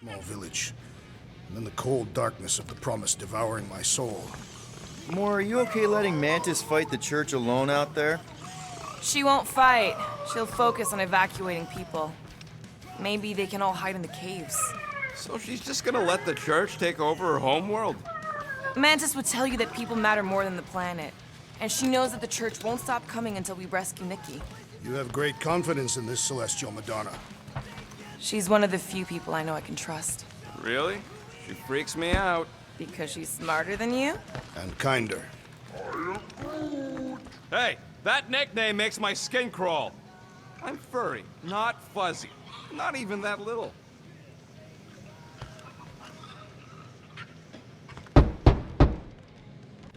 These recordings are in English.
Small village, and then the cold darkness of the promise devouring my soul. Moore, are you okay letting Mantis fight the church alone out there? She won't fight. She'll focus on evacuating people. Maybe they can all hide in the caves. So she's just gonna let the church take over her homeworld? Mantis would tell you that people matter more than the planet. And she knows that the church won't stop coming until we rescue Nikki. You have great confidence in this celestial Madonna. She's one of the few people I know I can trust. Really? She freaks me out. Because she's smarter than you? And kinder. Hey, that nickname makes my skin crawl. I'm furry, not fuzzy. Not even that little.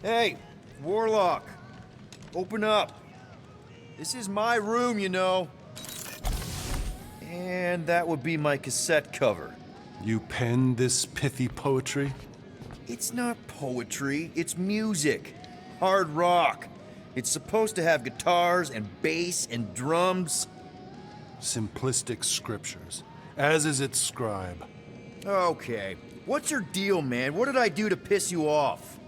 Hey, Warlock. Open up. This is my room, you know. And that would be my cassette cover. You penned this pithy poetry? It's not poetry, it's music. Hard rock. It's supposed to have guitars and bass and drums. Simplistic scriptures, as is its scribe. Okay. What's your deal, man? What did I do to piss you off?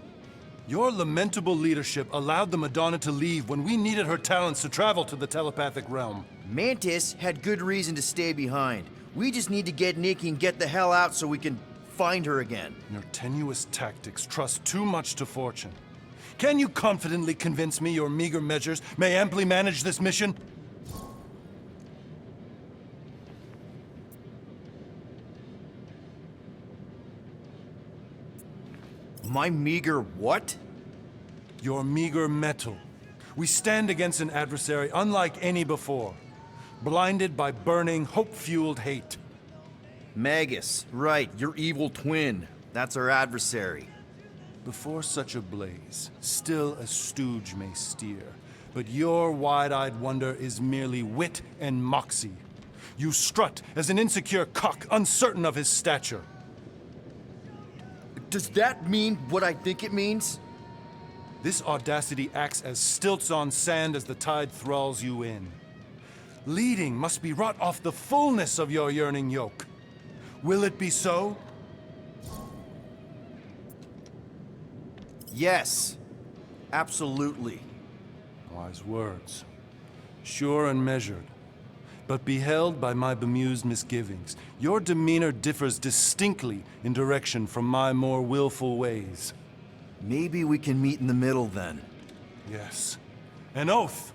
Your lamentable leadership allowed the Madonna to leave when we needed her talents to travel to the telepathic realm. Mantis had good reason to stay behind. We just need to get Nikki and get the hell out so we can find her again. Your tenuous tactics trust too much to fortune. Can you confidently convince me your meager measures may amply manage this mission? My meager what? Your meager metal. We stand against an adversary unlike any before, blinded by burning, hope-fueled hate. Magus, right, your evil twin. That's our adversary. Before such a blaze, still a stooge may steer, but your wide-eyed wonder is merely wit and moxie. You strut as an insecure cock, uncertain of his stature. Does that mean what I think it means? This audacity acts as stilts on sand as the tide thralls you in. Leading must be wrought off the fullness of your yearning yoke. Will it be so? Yes. Absolutely. Wise words. Sure and measured. But beheld by my bemused misgivings, your demeanor differs distinctly in direction from my more willful ways. Maybe we can meet in the middle then. Yes. An oath.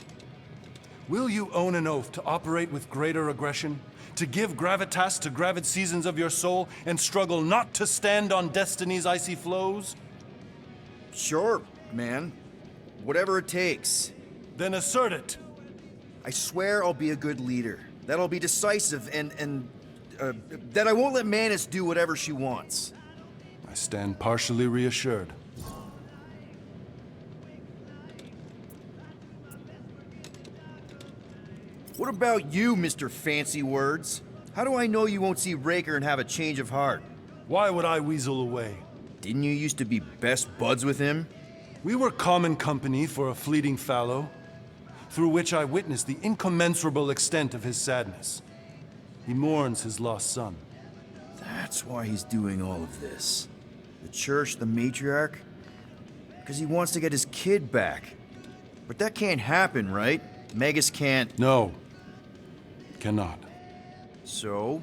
Will you own an oath to operate with greater aggression? To give gravitas to gravid seasons of your soul and struggle not to stand on destiny's icy flows? Sure, man. Whatever it takes. Then assert it. I swear I'll be a good leader. That I'll be decisive and that I won't let Mantis do whatever she wants. I stand partially reassured. What about you, Mr. Fancy Words? How do I know you won't see Raker and have a change of heart? Why would I weasel away? Didn't you used to be best buds with him? We were common company for a fleeting fallow, through which I witnessed the incommensurable extent of his sadness. He mourns his lost son. That's why he's doing all of this. The church, the matriarch? Because he wants to get his kid back. But that can't happen, right? Magus can't. No. Cannot. So?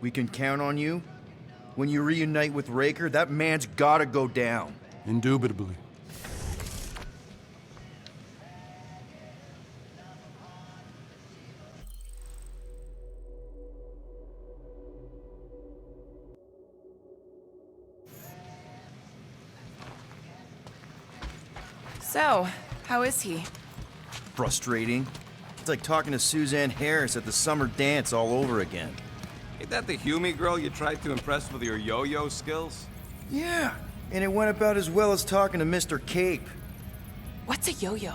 We can count on you? When you reunite with Raker, that man's gotta go down. Indubitably. So, how is he? Frustrating. It's like talking to Suzanne Harris at the summer dance all over again. Ain't that the Hume girl you tried to impress with your yo-yo skills? Yeah, and it went about as well as talking to Mr. Cape. What's a yo-yo?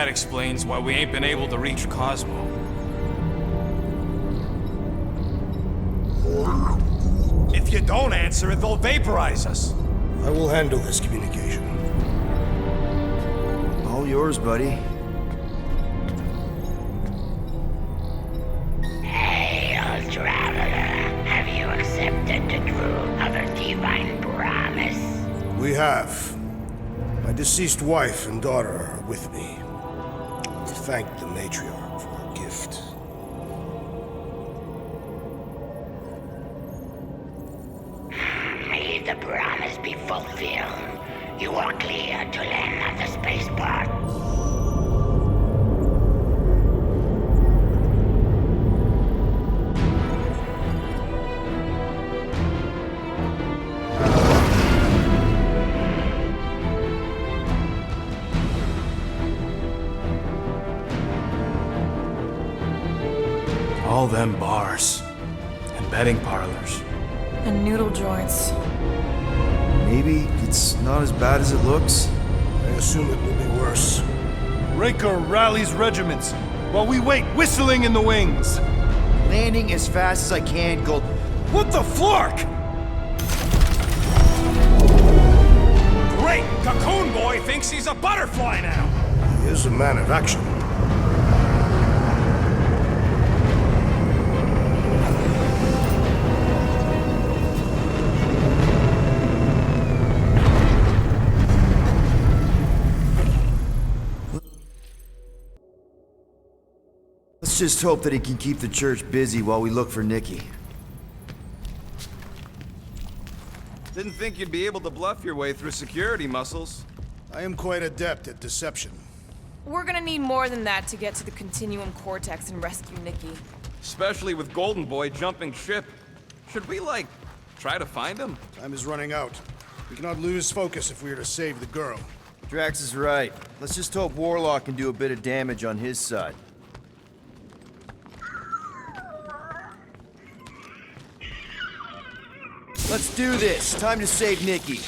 explains why we ain't been able to reach Cosmo. If you don't answer it, they'll vaporize us. I will handle this communication. All yours, buddy. Hail, traveler. Have you accepted the truth of a divine promise? We have. My deceased wife and daughter are with me. To thank the matriarch for her gift. May the promise be fulfilled. You are clear to land at the spaceport. All them bars and betting parlors. And noodle joints. Maybe it's not as bad as it looks. I assume it will be worse. Raker rallies regiments while we wait whistling in the wings. Landing as fast as I can, Gold. What the flark? Great! Cocoon Boy thinks he's a butterfly now! He is a man of action. Let's just hope that he can keep the church busy while we look for Nikki. Didn't think you'd be able to bluff your way through security muscles. I am quite adept at deception. We're gonna need more than that to get to the Continuum Cortex and rescue Nikki. Especially with Golden Boy jumping ship. Should we, like, try to find him? Time is running out. We cannot lose focus if we are to save the girl. Drax is right. Let's just hope Warlock can do a bit of damage on his side. Let's do this. Time to save Nikki.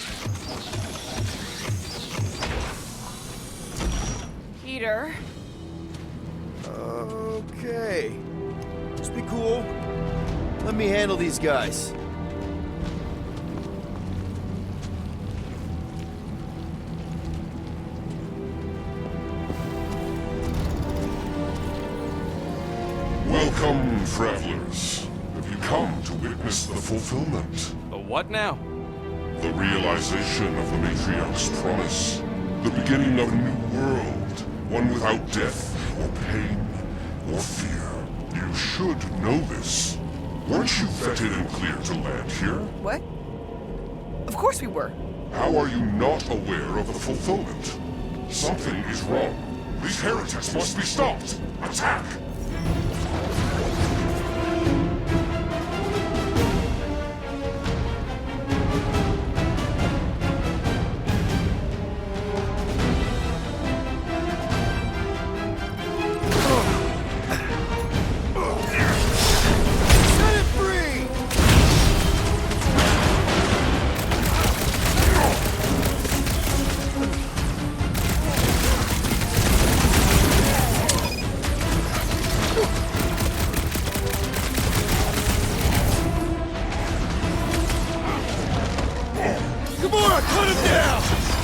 Peter. Okay. Just be cool. Let me handle these guys. Welcome, travelers. Have you come to witness the fulfillment? The what now? The realization of the Matriarch's promise. The beginning of a new world. One without death, or pain, or fear. You should know this. Weren't you vetted and cleared to land here? What? Of course we were. How are you not aware of the fulfillment? Something is wrong. These heretics must be stopped. Attack!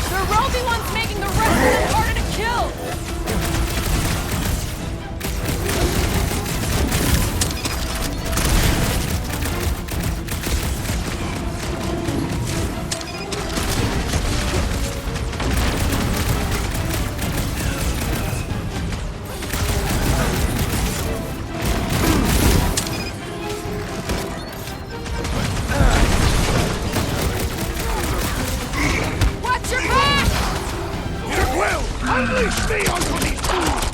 The ropey one's making the rest of them harder to kill! Watch your back! Unleash me onto these fools!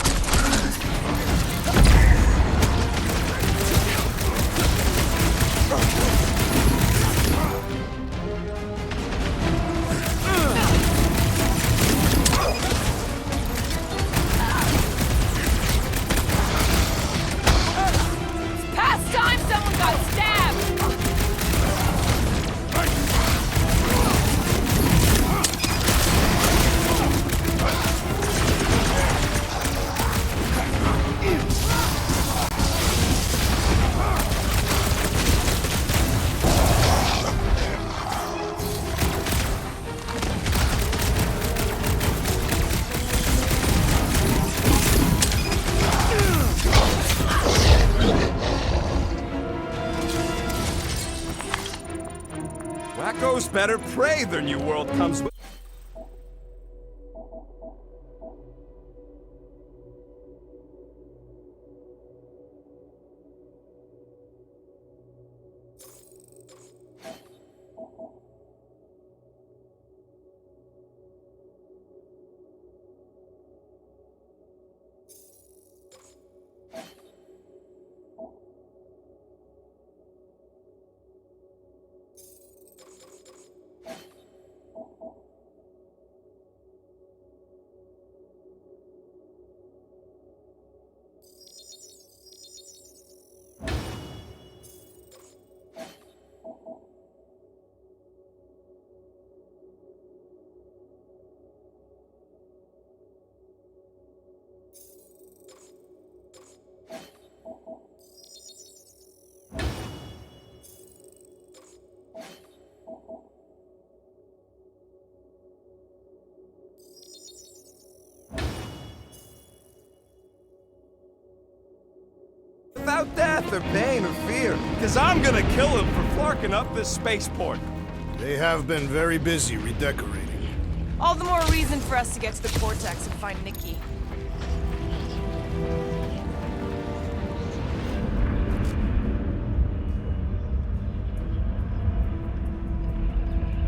Past time someone got stabbed! better pray their new world comes with. Without death or pain or fear, because I'm gonna kill him for flarking up this spaceport. They have been very busy redecorating. All the more reason for us to get to the Cortex and find Nikki.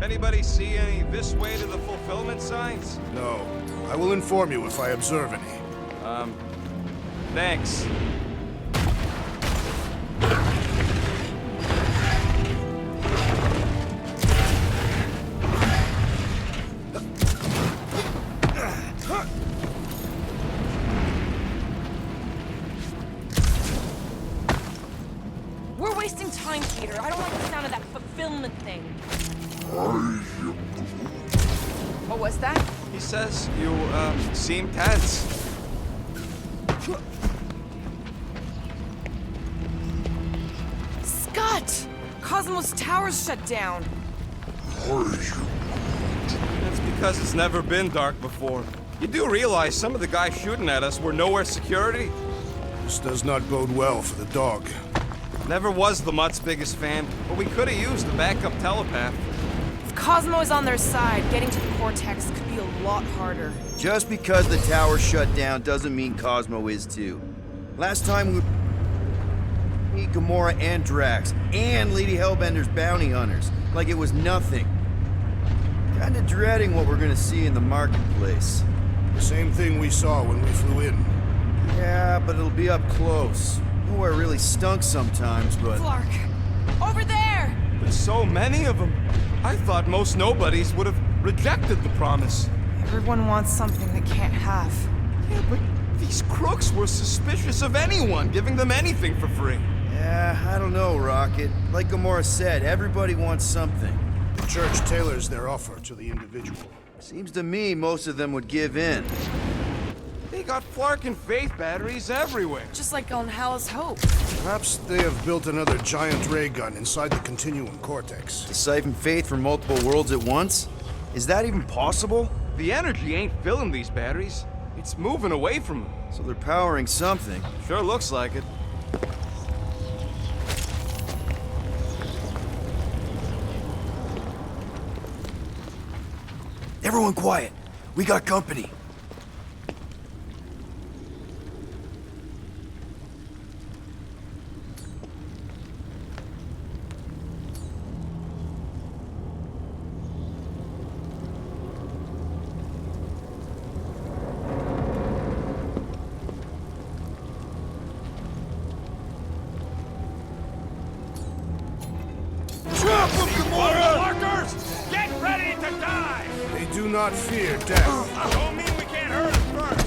Anybody see any this way to the fulfillment signs? No. I will inform you if I observe any. Thanks. We're wasting time, Peter. I don't like the sound of that fulfillment thing. What was that? He says you, seem tense. Scott! Cosmos Tower's shut down. That's because it's never been dark before. You do realize some of the guys shooting at us were nowhere security? This does not bode well for the dog. Never was the Mutt's biggest fan, but we could have used a backup telepath. If Cosmo is on their side, getting to the Cortex could be a lot harder. Just because the tower shut down doesn't mean Cosmo is too. Last time we meet Gamora and Drax and Lady Hellbender's bounty hunters like it was nothing. Kinda dreading what we're gonna see in the marketplace. The same thing we saw when we flew in. Yeah, but it'll be up close. Nowhere really stunk sometimes, but... Clark! Over there! There's so many of them. I thought most nobodies would have rejected the promise. Everyone wants something they can't have. Yeah, but these crooks were suspicious of anyone giving them anything for free. Yeah, I don't know, Rocket. Like Gamora said, everybody wants something. The church tailors their offer to the individual. Seems to me most of them would give in. They got Flark and Faith batteries everywhere. Just like on Hala's Hope. Perhaps they have built another giant ray gun inside the Continuum Cortex. To siphon faith from multiple worlds at once? Is that even possible? The energy ain't filling these batteries. It's moving away from them. So they're powering something. Sure looks like it. Everyone quiet. We got company. Markers! Get ready to die! They do not fear death. Don't mean we can't hurt them first.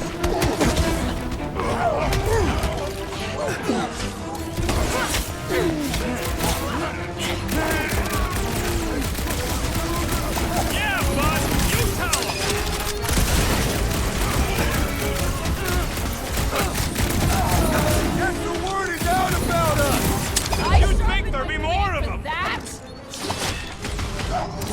Yeah, bud! You tell them! Guess the word is out about us! You'd think there'd be more of them! That?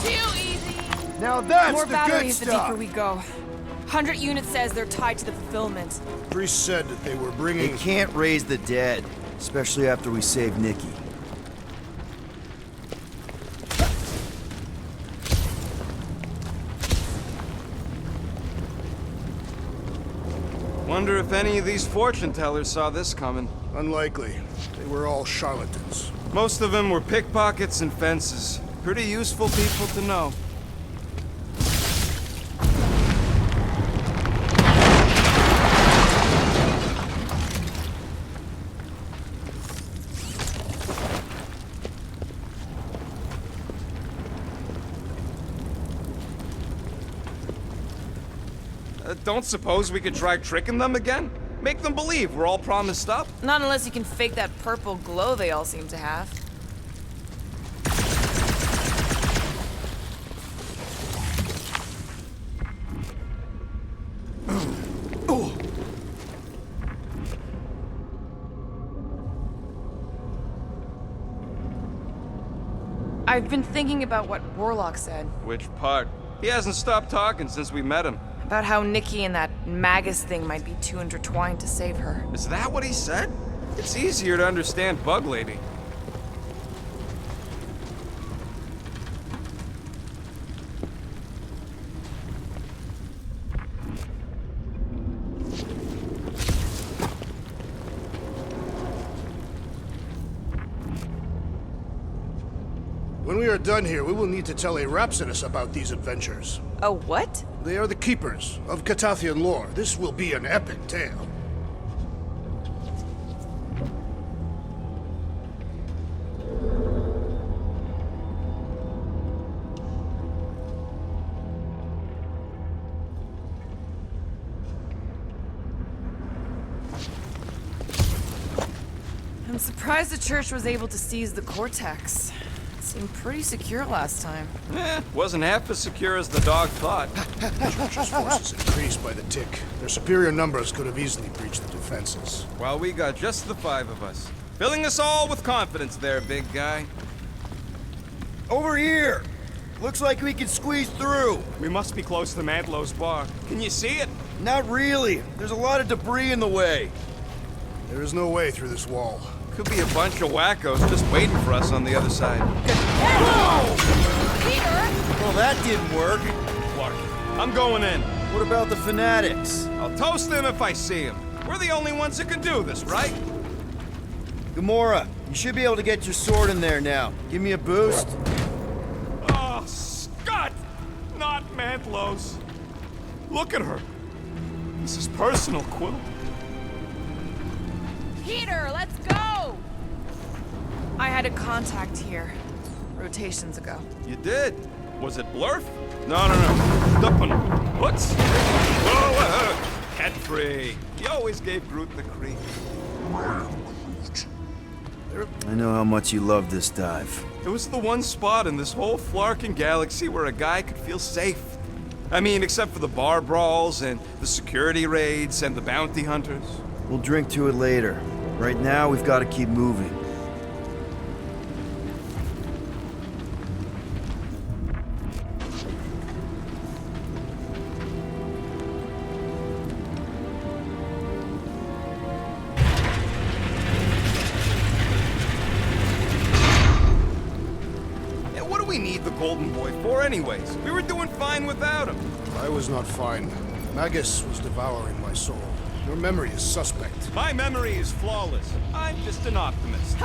Too easy! Now that's More the batteries good the stuff! deeper we go. 100 units says they're tied to the fulfillment. Priest said that they were They bringing... can't raise the dead, especially after we save Nikki. Wonder if any of these fortune tellers saw this coming. Unlikely. They were all charlatans. Most of them were pickpockets and fences. Pretty useful people to know. Don't suppose we could try tricking them again? Make them believe we're all promised up? Not unless you can fake that purple glow they all seem to have. I've been thinking about what Warlock said. Which part? He hasn't stopped talking since we met him. About how Nikki and that Magus thing might be too intertwined to save her. Is that what he said? It's easier to understand Bug Lady. When we are done here, we will need to tell a Rhapsodus about these adventures. Oh, what? They are the keepers of Catathian lore. This will be an epic tale. I'm surprised the church was able to seize the Cortex. It seemed pretty secure last time. Wasn't half as secure as the dog thought. Church's forces increased by the tick. Their superior numbers could have easily breached the defenses. While we got just the 5 of us. Filling us all with confidence there, big guy. Over here! Looks like we can squeeze through. We must be close to Mantlow's bar. Can you see it? Not really. There's a lot of debris in the way. There is no way through this wall. Could be a bunch of wackos just waiting for us on the other side. Well, that didn't work. Clark, I'm going in. What about the fanatics? I'll toast them if I see them. We're the only ones that can do this, right? Gamora, you should be able to get your sword in there now. Give me a boost. Oh, Scott! Not Mantlow's. Look at her. This is personal, Quill. Peter, let's go! I had a contact here, rotations ago. You did? Was it Blurf? No. Stuppen. What's? Cat free. He always gave Groot the creep. I know how much you love this dive. It was the one spot in this whole Flarkin galaxy where a guy could feel safe. I mean, except for the bar brawls and the security raids and the bounty hunters. We'll drink to it later. Right now, we've got to keep moving. Yeah, what do we need the Golden Boy for anyways? We were doing fine without him. I was not fine. Magus was devouring my soul. Your memory is suspect. My memory is flawless. I'm just an optimist.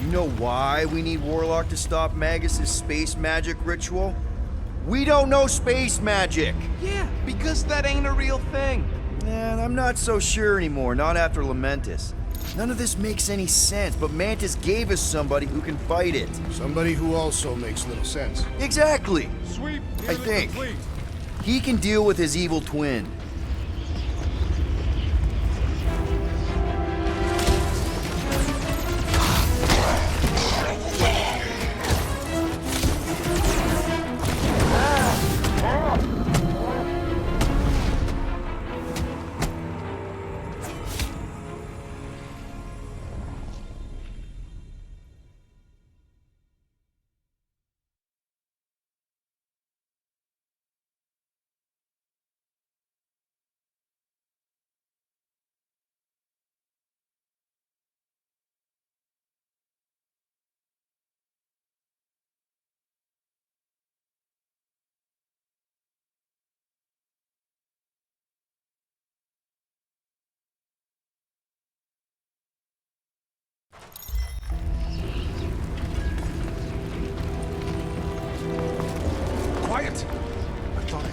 You know why we need Warlock to stop Magus' space magic ritual? We don't know space magic! Yeah, because that ain't a real thing. Man, I'm not so sure anymore, not after Lamentus. None of this makes any sense, but Mantis gave us somebody who can fight it. Somebody who also makes little sense. Exactly! Sweep, I think. He can deal with his evil twin.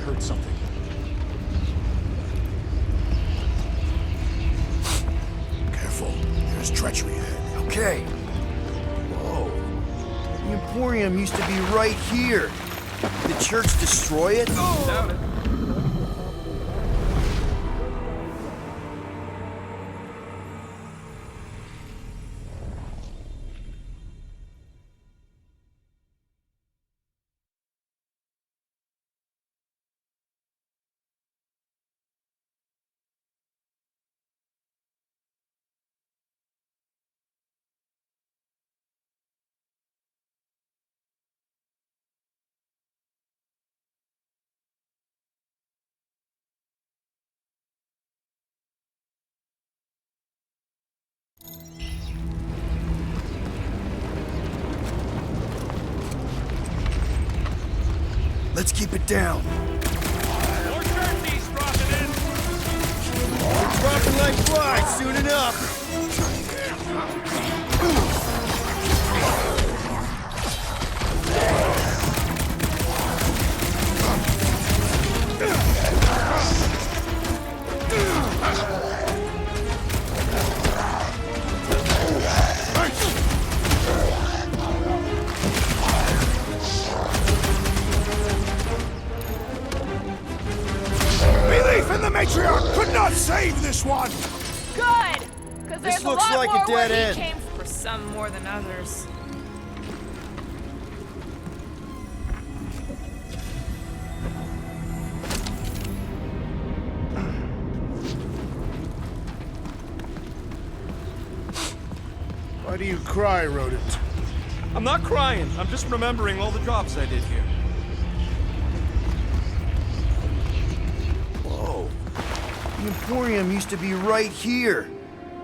heard something. Careful. There's treachery ahead. Okay. Whoa. The Emporium used to be right here. Did the church destroy it? Doubt it. Let's keep it down. More turkeys dropping in. We're dropping like flies soon enough. Belief in the matriarch could not save this one! Good! Because there's looks a lot like a more where dead he end. came for some more than others. Why do you cry, rodent? I'm not crying. I'm just remembering all the jobs I did here. Whoa. The Emporium used to be right here.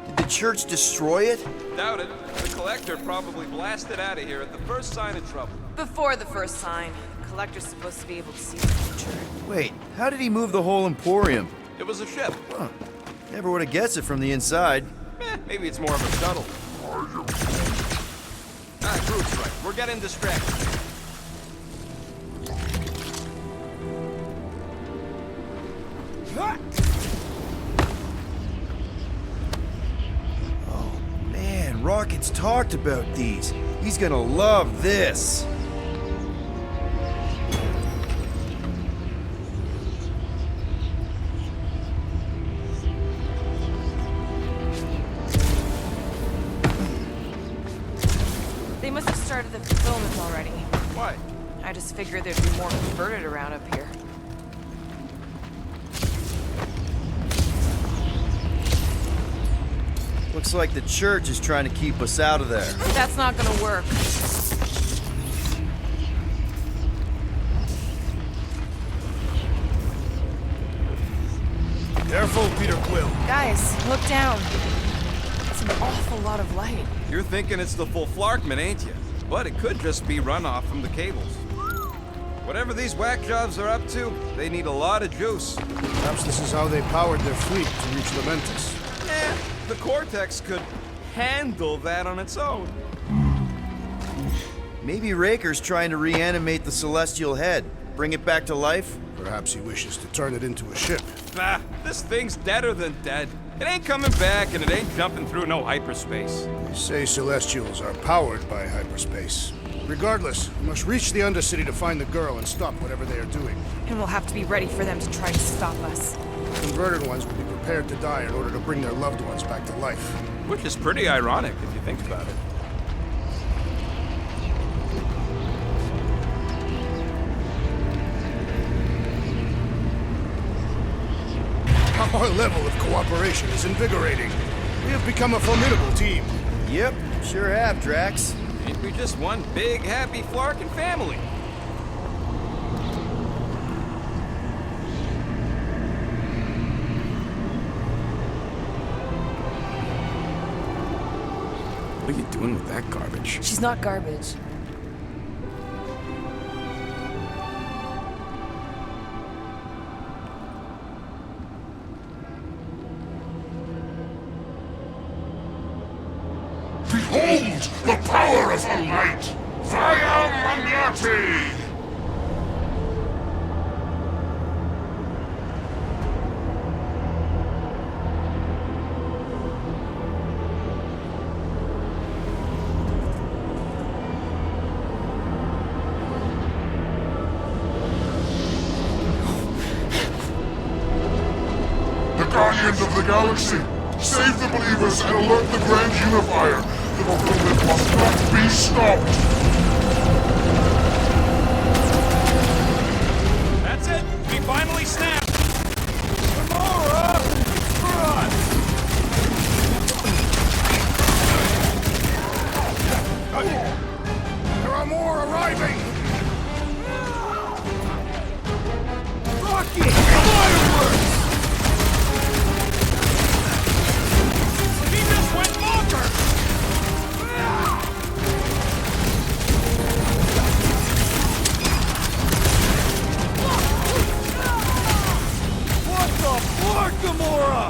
Did the church destroy it? Doubt it. The collector probably blasted out of here at the first sign of trouble. Before the first sign, the collector's supposed to be able to see the future. Wait, how did he move the whole Emporium? It was a ship. Huh. Never would have guessed it from the inside. Maybe it's more of a shuttle. Group's right. We're getting distracted. Oh, man, Rocket's talked about these. He's gonna love this. They must have started the fulfillment already. Why? I just figured there'd be more converted around up here. Looks like the church is trying to keep us out of there. That's not gonna work. Careful, Peter Quill. Guys, look down. It's an awful lot of light. You're thinking it's the full Flarkman, ain't you? But it could just be runoff from the cables. Whatever these whack jobs are up to, they need a lot of juice. Perhaps this is how they powered their fleet to reach Lamentus. The Cortex could handle that on its own. Maybe Raker's trying to reanimate the Celestial Head. Bring it back to life? Perhaps he wishes to turn it into a ship. Nah, this thing's deader than dead. It ain't coming back, and it ain't jumping through no hyperspace. They say Celestials are powered by hyperspace. Regardless, we must reach the Undercity to find the girl and stop whatever they are doing. And we'll have to be ready for them to try to stop us. Converted ones will be prepared to die in order to bring their loved ones back to life. Which is pretty ironic if you think about it. Our level of cooperation is invigorating. We have become a formidable team. Yep, sure have, Drax. Ain't we just one big, happy Flarkin family? What are you doing with that garbage? She's not garbage. Behold the power of the light! Via Magnati! end of the galaxy. Save the believers and alert the Grand Unifier. The fulfillment must not be stopped. That's it. We finally snapped. Gamora! It's for us! There are more arriving! Rocky! Fireworks! He just went bonkers! What the fuck, Gamora?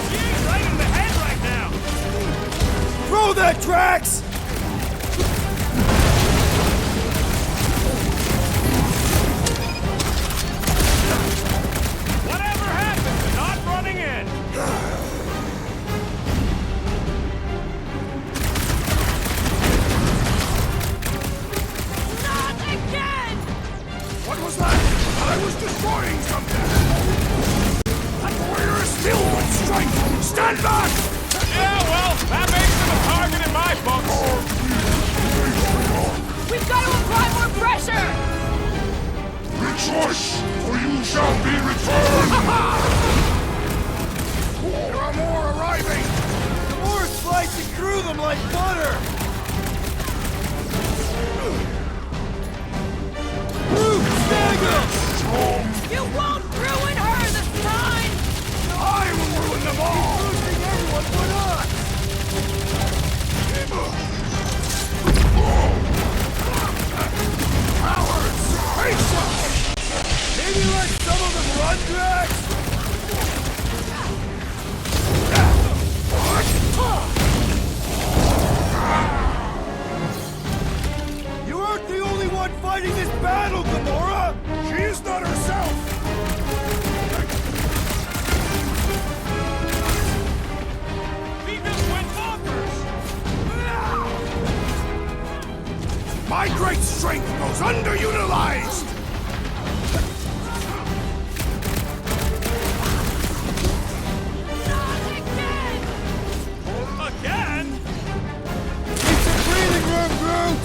He ain't right in the head right now! Throw that, Drax! Whatever happened to not running in? Not again! What was that? I was destroying something! That warrior is filled with strength! Stand back! Yeah, well, that makes him a target in my books. We've got to apply more pressure! Rejoice, for you shall be returned. There are more arriving! More slicing through them like butter! Brute stagger! You won't ruin her this time! I will ruin them all! He's losing everyone but us! Cowards! Face them! Maybe let some of them run, Drax? You aren't the only one fighting this battle, Gamora! She is not herself! He just went bonkers! My great strength goes underutilized! Not again! Again? It's a breathing room, Groot!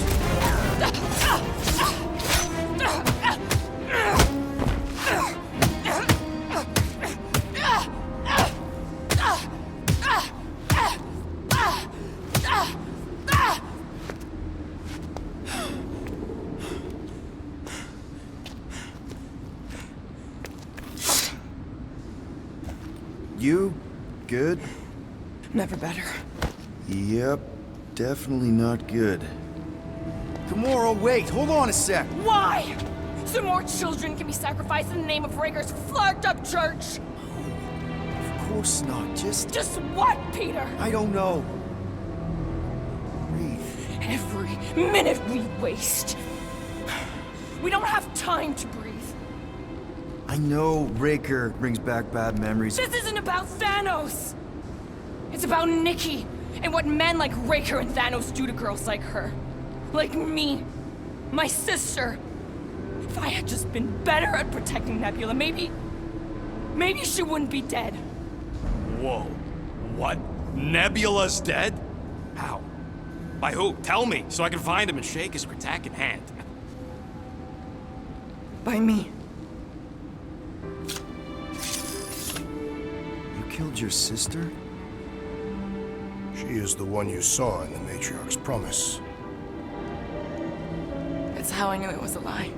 You? Good? Never better. Yep, definitely not good. Gamora, wait, hold on a sec. Why? So more children can be sacrificed in the name of Raker's flarked up church? Of course not, Just what, Peter? I don't know. Breathe. Every minute we waste. We don't have time to breathe. I know Raker brings back bad memories. This isn't about Thanos. It's about Nikki and what men like Raker and Thanos do to girls like her. Like me. My sister. If I had just been better at protecting Nebula, maybe she wouldn't be dead. Whoa. What? Nebula's dead? How? By who? Tell me, so I can find him and shake his Kratak in hand. By me. You killed your sister? She is the one you saw in the Matriarch's promise. That's how I knew it was a lie.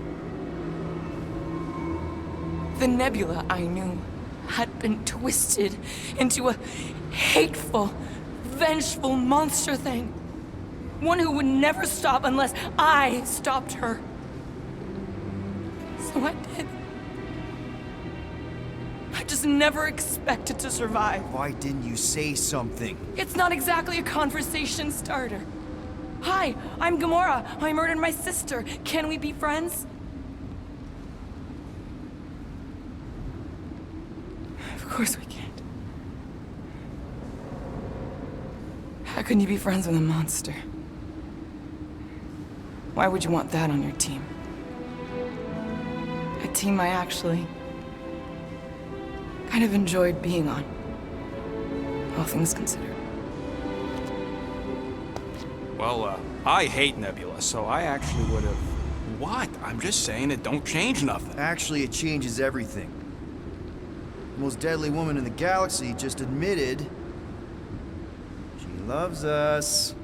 The Nebula I knew had been twisted into a hateful, vengeful monster thing. One who would never stop unless I stopped her. So I did. I just never expected to survive. Why didn't you say something? It's not exactly a conversation starter. Hi, I'm Gamora. I murdered my sister. Can we be friends? Of course we can't. How can you be friends with a monster? Why would you want that on your team? A team I actually kind of enjoyed being on. all things considered. Well, I hate Nebula, so I actually would have... What? I'm just saying it don't change nothing. Actually, it changes everything. The most deadly woman in the galaxy just admitted she loves us.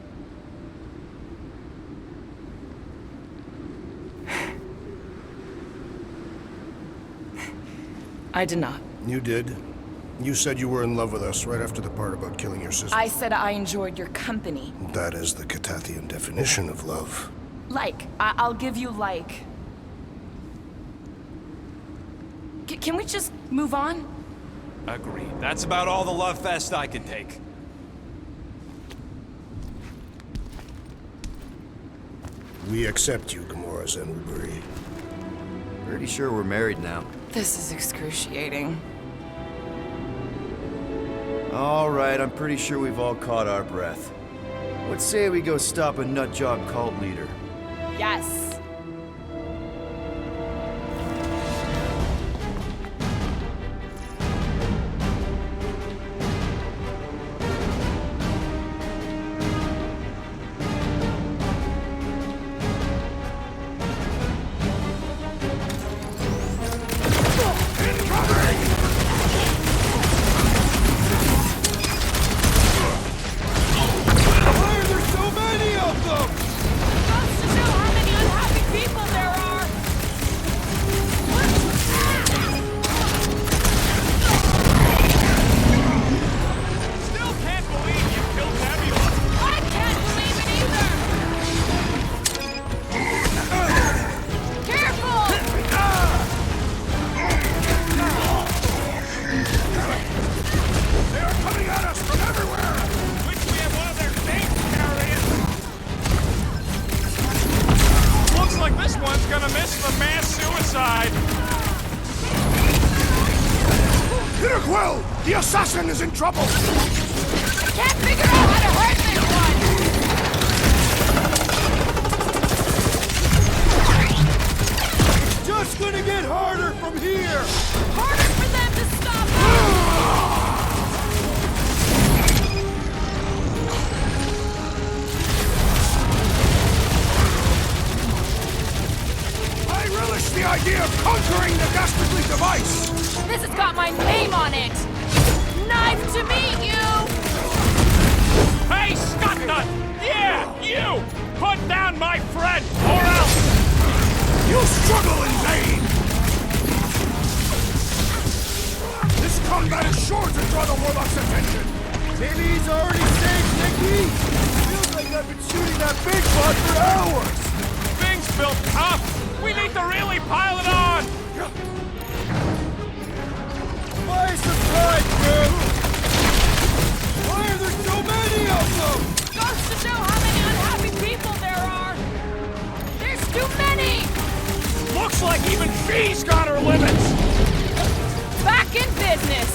I did not. You did. You said you were in love with us right after the part about killing your sister. I said I enjoyed your company. That is the Catathian definition of love. Like. I'll give you like. Can we just move on? Agreed. That's about all the love fest I can take. We accept you, Gamora Zenwuburi. Pretty sure we're married now. This is excruciating. All right, I'm pretty sure we've all caught our breath. Let's say we go stop a nutjob cult leader. Yes. Quill! The assassin is in trouble! Can't figure out how to hurt this one! Just gonna get harder from here! Harder for them to stop I relish the idea of conquering the dastardly device! This has got my name on it! Knife to meet you! Hey, Scuttnut! Yeah, you! Put down my friend, or else... You struggle in vain! This combat is sure to draw the Warlock's attention! Maybe he's already saved Nikki! Feels like I've been shooting that big bud for hours! Things built tough! We need to really pile it on! Why surprise, bro? Why are there so many of them? Goes to show how many unhappy people there are! There's too many! Looks like even she's got her limits! Back in business!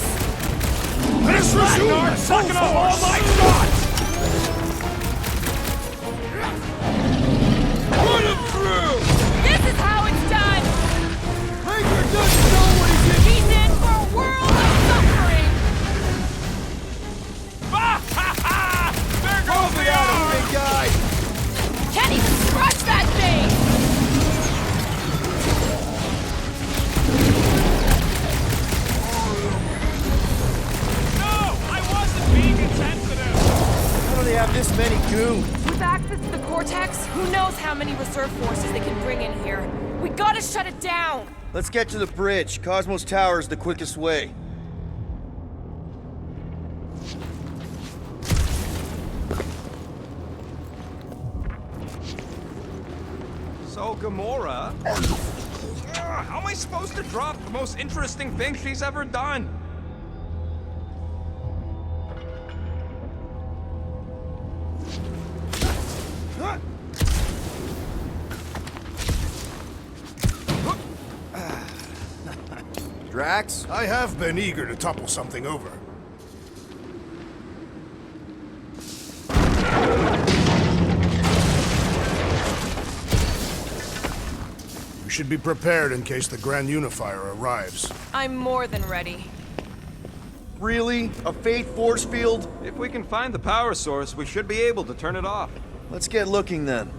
Let us resume Ragnar the full sucking up all force! my shots! Put him through! This is how it's done! Ranger doesn't know what he's in. He's in for a world of suffering! There goes the arm! Big guy! Can't even scratch that thing! No! I wasn't being insensitive! How do they have this many goons? With access to the Cortex, who knows how many reserve forces they can bring in here? We gotta shut it down! Let's get to the bridge. Cosmos Tower is the quickest way. So, Gamora... how am I supposed to drop the most interesting thing she's ever done? Drax? I have been eager to topple something over. We should be prepared in case the Grand Unifier arrives. I'm more than ready. Really? A faith force field? If we can find the power source, we should be able to turn it off. Let's get looking then.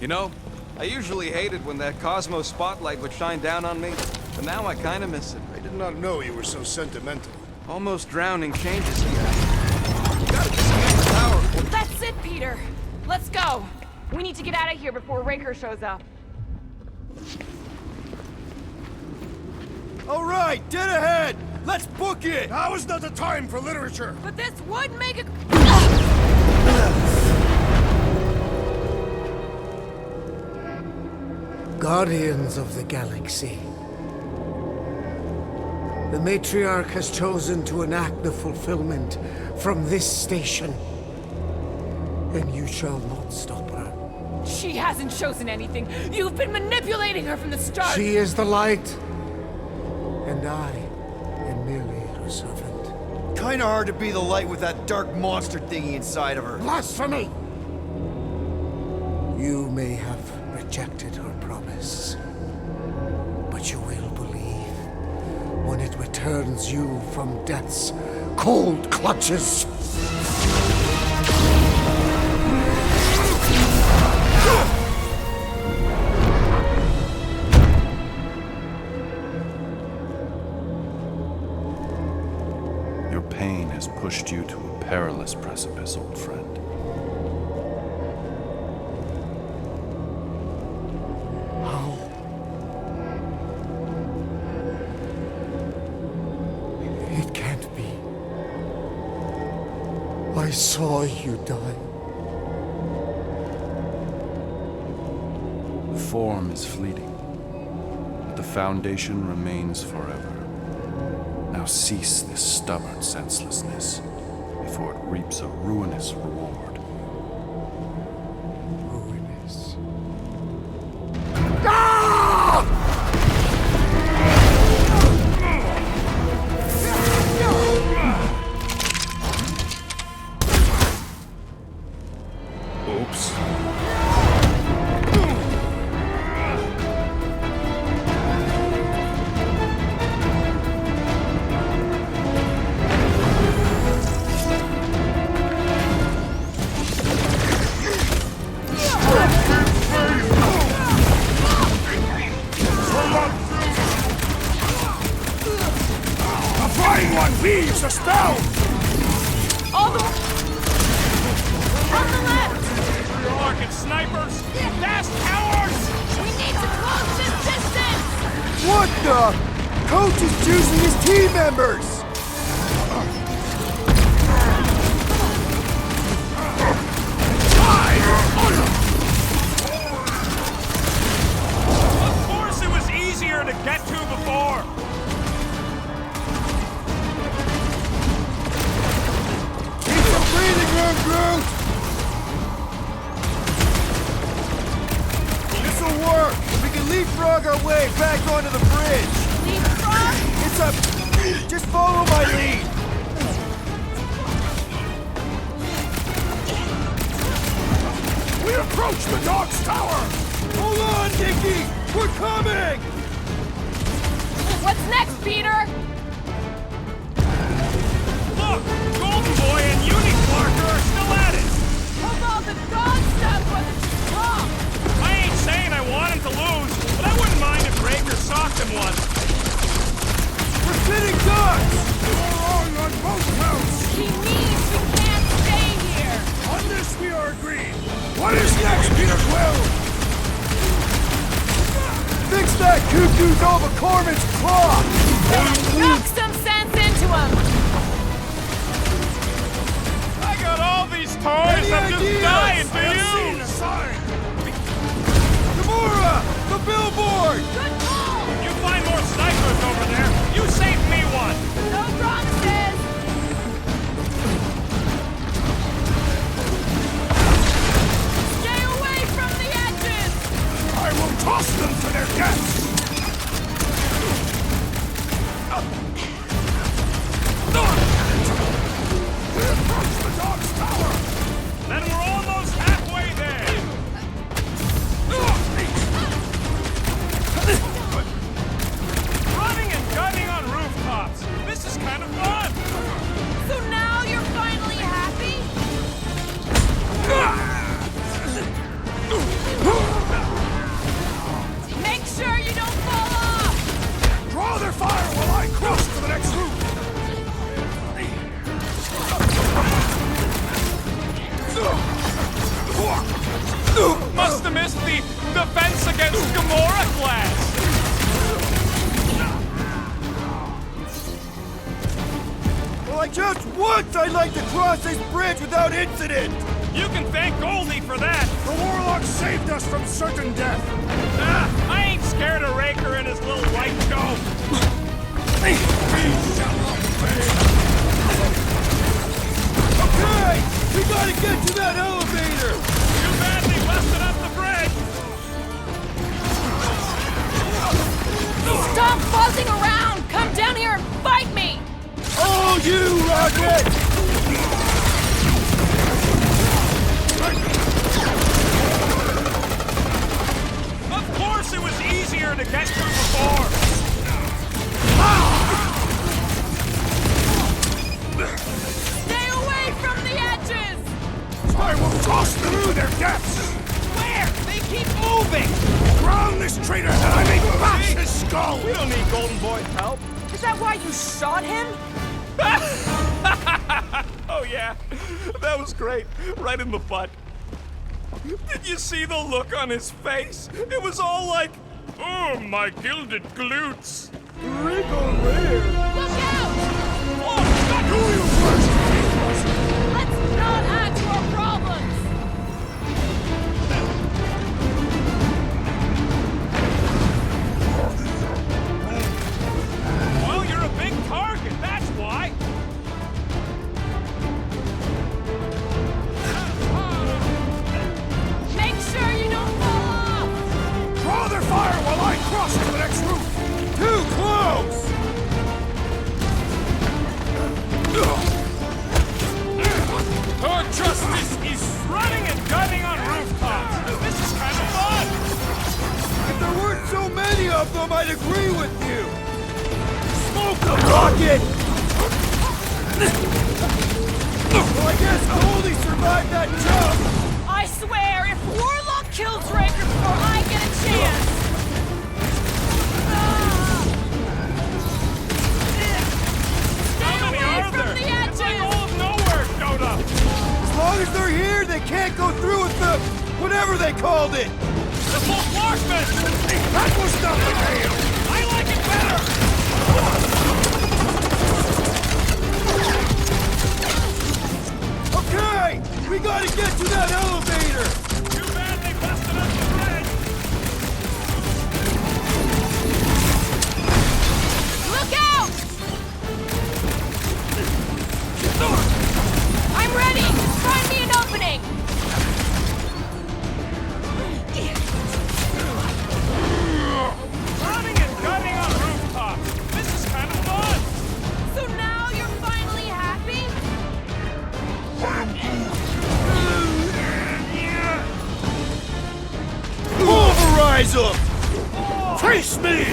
You know, I usually hated when that Cosmo spotlight would shine down on me, but now I kinda miss it. I did not know you were so sentimental. Almost drowning changes here. You gotta disconnect the power. That's it, Peter. Let's go. We need to get out of here before Raker shows up. All right, dead ahead! Let's book it! Now is not the time for literature! But this would make it... Guardians of the Galaxy. The Matriarch has chosen to enact the fulfillment from this station. And you shall not stop her. She hasn't chosen anything. You've been manipulating her from the start. She is the light. And I am merely her servant. Kinda hard to be the light with that dark monster thingy inside of her. Blasphemy! You may have rejected her promise, but you will believe when it returns you from death's cold clutches. Your pain has pushed you to a perilous precipice, old friend. How? It can't be. I saw you die. The form is fleeting, but the foundation remains forever. Now cease this stubborn senselessness before it reaps a ruinous reward. Ruinous. Oops. The flying one weaves a spell! All the... On the left! Matriarch and snipers! Fast cowards! We need to close this distance! What the? Coach is choosing his team members! Of course it was easier to get to before! Keep some breathing room, Groot! This'll work! We can leapfrog our way back onto the bridge! Leapfrog? It's a... Just follow my lead! We approach the dog's tower! Hold on, Nicky! We're coming! What's next, Peter? Look! Golden Boy and Uni-Clarker are still at it! Although the dog stuff wasn't wrong. I ain't saying I want him to lose, but I wouldn't mind if Raker socked him once. We're fitting ducks! You're wrong on both counts! He means we can't stay here. On this we are agreed! What is next, Peter Quill? Fix that Cuckoo Nova Corman's claw! Knock some sense into him. I got all these toys, Any I'm just ideas? dying I for have you! seen a sign! Gamora! The billboard! Good call. You find more snipers over there, you save me one! No promises. Stay away from the edges. I will toss them to their deaths! We approach the dog's tower! Then we're on the missed the Defense Against Gamora class! Well, just once I'd like to cross this bridge without incident! You can thank Goldie for that! The warlock saved us from certain death. I ain't scared of Raker and his little light show! Okay! We gotta get to that elevator! You badly busted up the bridge! Stop buzzing around! Come down here and fight me! Oh, you, Rocket! Of course it was easier to get through before! Stay away from the edges! I will toss through their depths. Where? They keep moving! Drown this traitor that I may bash his skull. We don't need Golden Boy's help. Is that why you shot him? Oh yeah, that was great. Right in the butt. Did you see the look on his face? It was all like, oh, my gilded glutes. Look out! Oh, God. Do you first? Let's not add to our problems! Well, you're a big target, that's why. Make sure you don't fall off! Draw their fire while I cross to the next roof. Too close! Our justice is running and gunning on rooftops. This is kind of fun. If there weren't so many of them, I'd agree with you! Smoke the rocket! Well, I guess Goldie survived that jump! I swear, if Warlock kills Raker before I get a chance... Stay How many away are from there? the edges! It's like all of nowhere showed up. As long as they're here, they can't go through with the... whatever they called it! The full marksman. That was nothing, Hale. I like it better. Okay! We gotta get to that elevator! Too bad they busted up the bridge. Look out! I'm ready! Find me an opening! Running and gunning on rooftops. This is kind of fun. So now you're finally happy? Pulverize them! Face me!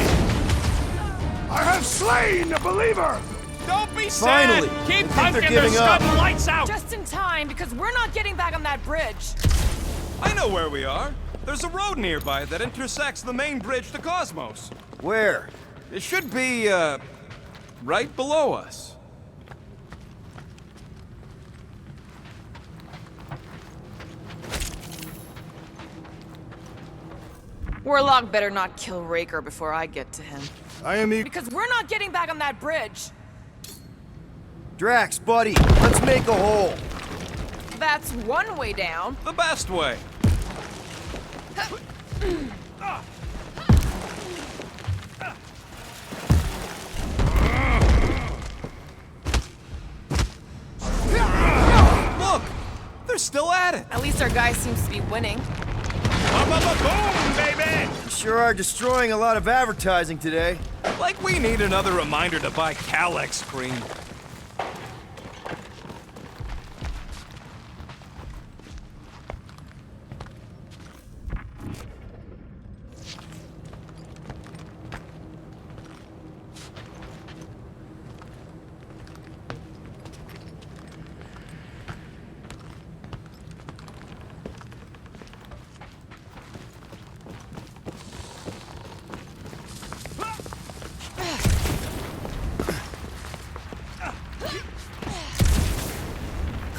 I have slain the believer. Don't be sad. Finally. Keep I think punking. they're They're giving up. scudding lights out. Just in time, because we're not getting back on that bridge. I know where we are. There's a road nearby that intersects the main bridge to Cosmos. Where? It should be, right below us. Warlock better not kill Raker before I get to him. I am Because we're not getting back on that bridge. Drax, buddy, let's make a hole. That's one way down. The best way. Look! They're still at it! At least our guy seems to be winning. Boom, baby! You sure are destroying a lot of advertising today. Like we need another reminder to buy Calex cream.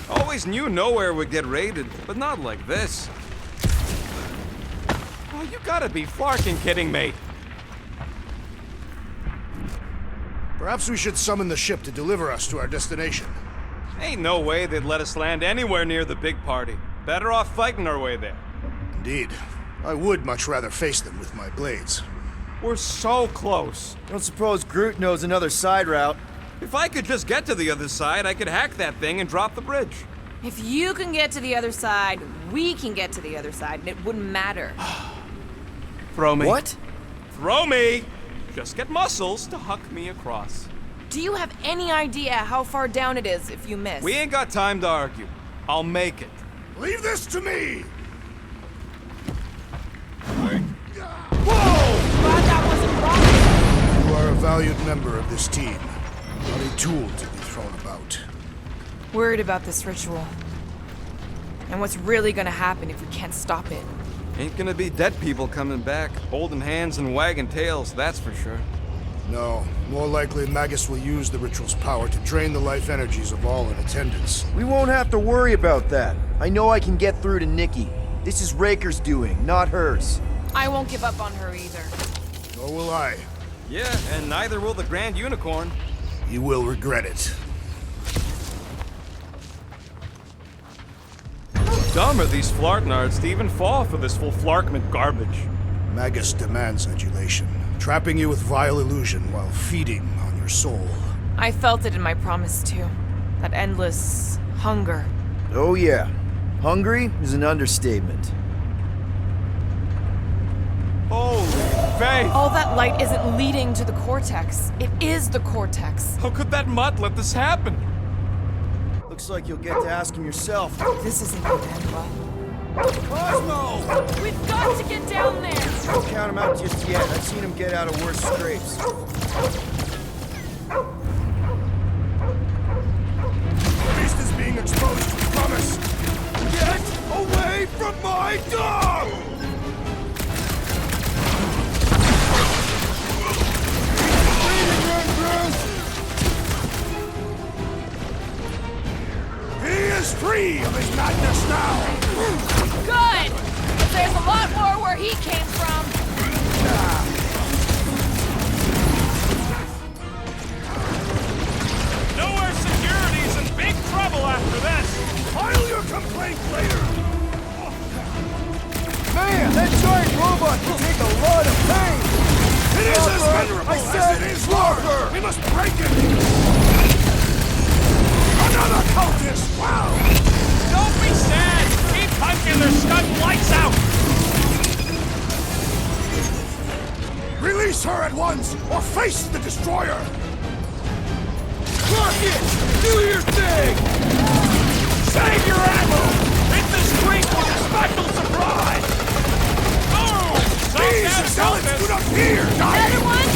Always knew nowhere would get raided, but not like this. Oh, you gotta be flarking kidding me. Perhaps we should summon the ship to deliver us to our destination. Ain't no way they'd let us land anywhere near the big party. Better off fighting our way there. Indeed. I would much rather face them with my blades. We're so close. Don't suppose Groot knows another side route. If I could just get to the other side, I could hack that thing and drop the bridge. If you can get to the other side, we can get to the other side, and it wouldn't matter. Throw me. What? Throw me! Just get muscles to huck me across. Do you have any idea how far down it is if you miss? We ain't got time to argue. I'll make it. Leave this to me! Glad that wasn't wrong. You are a valued member of this team, not a tool to be thrown about. Worried about this ritual. And what's really gonna happen if we can't stop it. Ain't gonna be dead people coming back, holding hands and wagging tails, that's for sure. No, more likely Magus will use the ritual's power to drain the life energies of all in attendance. We won't have to worry about that. I know I can get through to Nikki. This is Raker's doing, not hers. I won't give up on her either. Nor will I. Yeah, and neither will the Grand Unicorn. You will regret it. How dumb are these flartnards to even fall for this full flarkment garbage? Magus demands adulation, trapping you with vile illusion while feeding on your soul. I felt it in my promise too. That endless hunger. Oh yeah. Hungry is an understatement. Holy faith! All that light isn't leading to the cortex. It is the cortex. How could that mutt let this happen? Looks like you'll get to ask him yourself. This isn't gonna end well. Cosmo! We've got to get down there! Don't count him out just yet. I've seen him get out of worse scrapes. The beast is being exposed, promise! Get away from my dog! He is free of his madness now! Good! But there's a lot more where he came from. Nowhere Security's in big trouble after this. File your complaint later! Man, that giant robot can take a lot of pain! It is as venerable as it is large! We must break it! Another cultist! Wow! Don't be sad. Keep punching their stun lights out. Release her at once, or face the destroyer! Rocket, do your thing. Save your ammo. Hit the street with a special surprise. Oh, These assailants do not fear dying! Another one?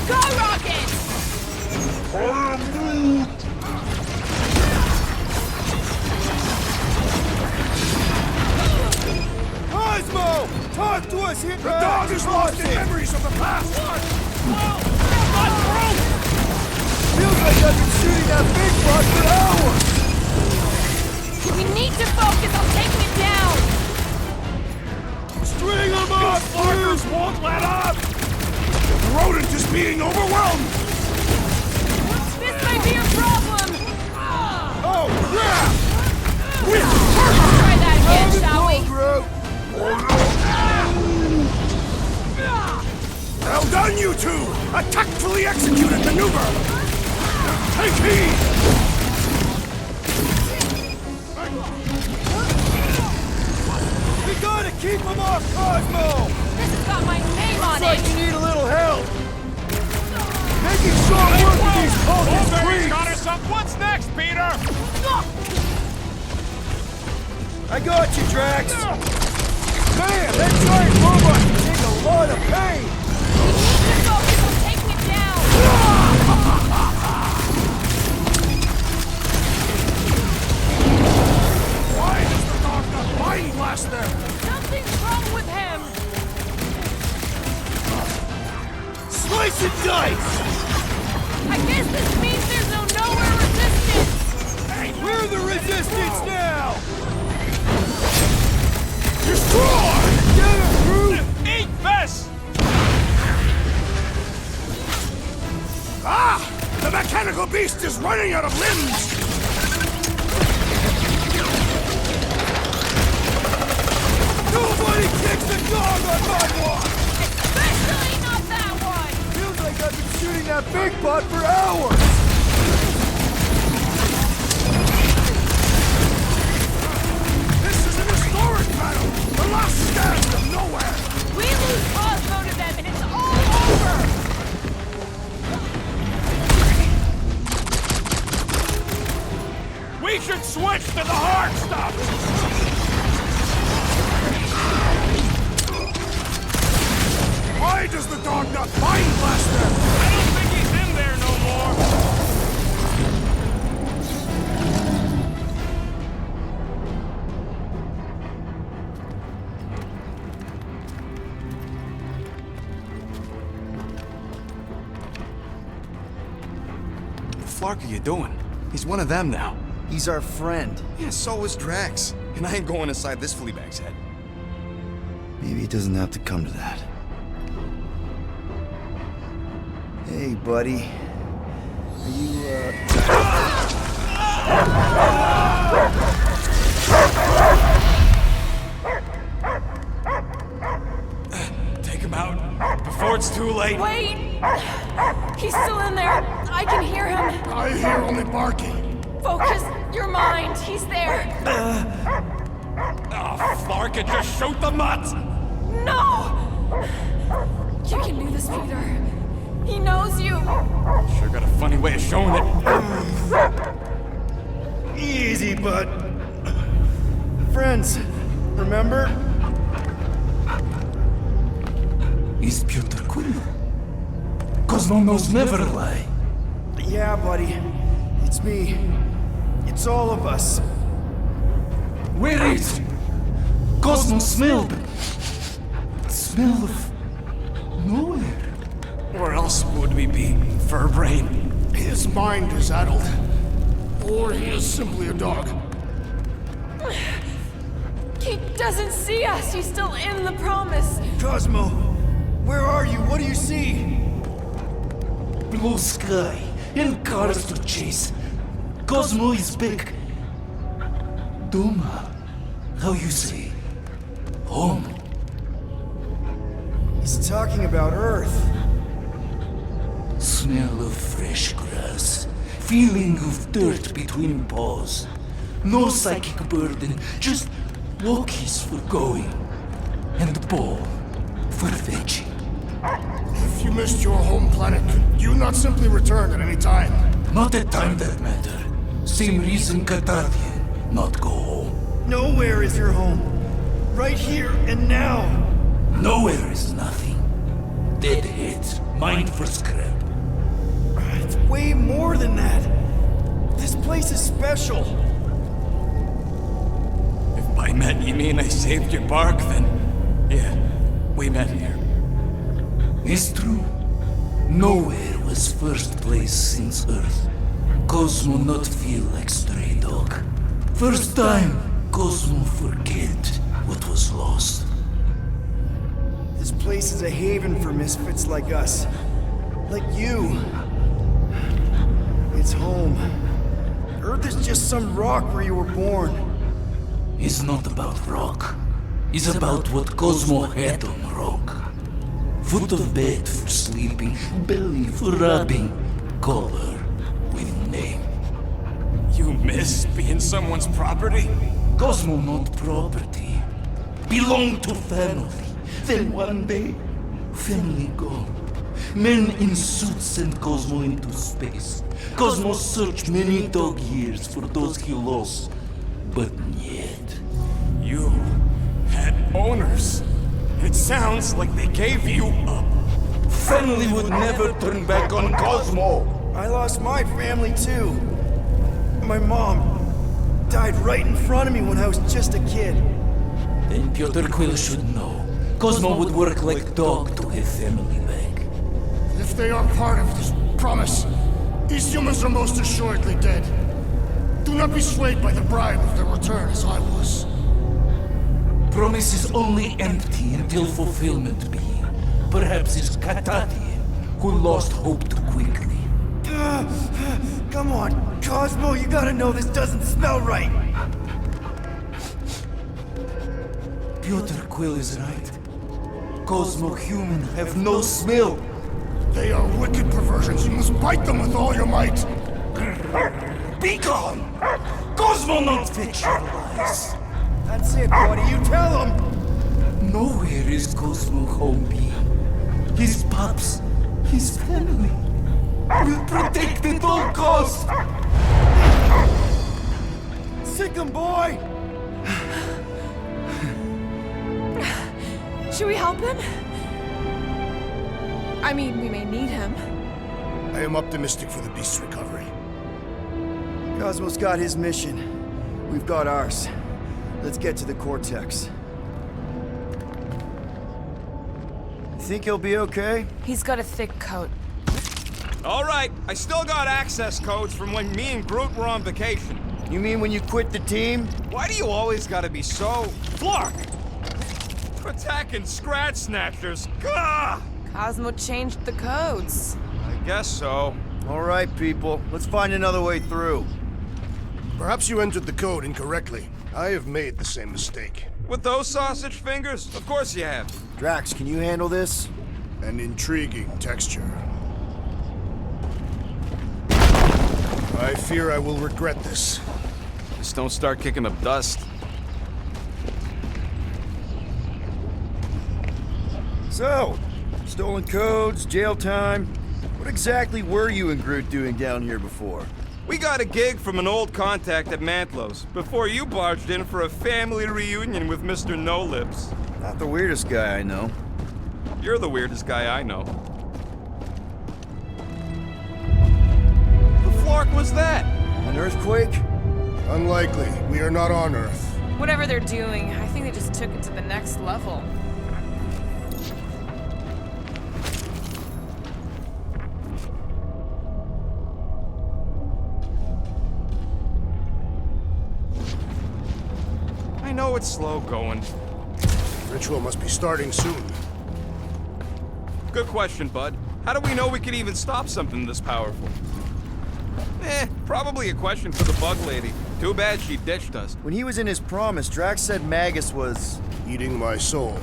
Go, Rocket! Cosmo! Talk to us here! The dog is lost in memories of the past! well, not through. Feels like I've been shooting that big bug for hours! We need to focus on taking it down! String them up, Fuckers won't let up. The rodent is being overwhelmed! This might be a problem! Oh, crap! Try that again, shall we? Well done, you two! A tactfully executed maneuver! Take heed! We gotta keep them off, Cosmo! This has got my name on Looks like it! you need a little help! Making short work of these cultist Blueberry's creeps! got us up. What's next, Peter? I got you, Drax! Man, that giant robot can take a lot of pain! We need to focus on taking it down! Why does the dog not mind blast them? Something's wrong with him! Slice and dice! I guess this means there's no nowhere resistance! We're the resistance now! Destroy! Get him, Groot! Eat magical beast is running out of limbs! Nobody kicks the dog on my watch! Especially not that one! Feels like I've been shooting that big butt for hours! This is an historic battle! The last stand of nowhere! We lose Cosmo to them and it's all over! We should switch to the hard stuff! Why does the dog not mind Blaster? I don't think he's in there no more! What the flark are you doing? He's one of them now. He's our friend. Yeah, so is Drax. And I ain't going inside this flea bag's head. Maybe it doesn't have to come to that. Hey, buddy. Are you, Take him out before it's too late. Wait! He's still in there. I can hear him. I hear only barking. Focus your mind. He's there. Oh, Flark, and just shoot the mutt! No! You can do this, Peter. He knows you. Sure got a funny way of showing it. easy, bud. Friends, remember? Is Peter Quill? Cosmo knows never lie. Yeah, buddy. It's me. It's all of us. Where is Cosmo smelled? Smell of nowhere. Where else would we be, Furbrain? His mind is addled. Or he is simply a dog. He doesn't see us. He's still in the promise. Cosmo, where are you? What do you see? Blue sky and cars to chase. Cosmo is back. Doma, how you say? Home. He's talking about Earth. Smell of fresh grass. Feeling of dirt between paws. No psychic burden, just walkies for going. And the ball for fetching. If you missed your home planet, could you not simply return at any time? Not at time that matter. Same reason Katardian not go home. Nowhere is your home. Right here and now. Nowhere is nothing. Dead heads, mind for scrap. It's way more than that. This place is special. If by met you mean I saved your bark, then yeah, we met here. It's true. Nowhere was first place since Earth. Cosmo not feel like stray dog. First time, Cosmo forget what was lost. This place is a haven for misfits like us. Like you. It's home. Earth is just some rock where you were born. It's not about rock. It's about what Cosmo had on rock. Foot of bed for sleeping, belly for rubbing, color with name. You miss being someone's property? Cosmo not property. Belong to family. Then one day, family go. Men in suits send Cosmo into space. Cosmo searched many dog years for those he lost. But yet... You had owners. It sounds like they gave you up. Family would never turn back on Cosmo. I lost my family too. My mom died right in front of me when I was just a kid. Then Peter Quill should know. Cosmo would work like dog to have family back. If they are part of this promise, these humans are most assuredly dead. Do not be swayed by the bribe of their return as I was. Promise is only empty until fulfillment be. Perhaps it's Katatian who lost hope too quickly. Come on, Cosmo, you gotta know this doesn't smell right. Piotr Quill is right. Cosmo human have no smell. They are wicked perversions. You must bite them with all your might. Be gone! Cosmo not fit your lies. That's it, buddy. You tell him. Nowhere is Cosmo home be. His pups, his family, will protect at all costs. Sick him, boy. Should we help him? I mean, we may need him. I am optimistic for the beast's recovery. Cosmo's got his mission. We've got ours. Let's get to the Cortex. Think he'll be okay? He's got a thick coat. All right, I still got access codes from when me and Groot were on vacation. You mean when you quit the team? Why do you always gotta be so... Flark! Attacking Scratch Snatchers. Gah! Cosmo changed the codes. I guess so. All right, people. Let's find another way through. Perhaps you entered the code incorrectly. I have made the same mistake. With those sausage fingers? Of course you have. Drax, can you handle this? An intriguing texture. I fear I will regret this. Just don't start kicking up dust. So, stolen codes, jail time. What exactly were you and Groot doing down here before? We got a gig from an old contact at Mantlo's before you barged in for a family reunion with Mr. No Lips. Not the weirdest guy I know. You're the weirdest guy I know. The flark was that? An earthquake? Unlikely. We are not on Earth. Whatever they're doing, I think they just took it to the next level. I know it's slow going. Ritual must be starting soon. Good question, bud. How do we know we could even stop something this powerful? Probably a question for the bug lady. Too bad she ditched us. When he was in his promise, Drax said Magus was... Eating my soul.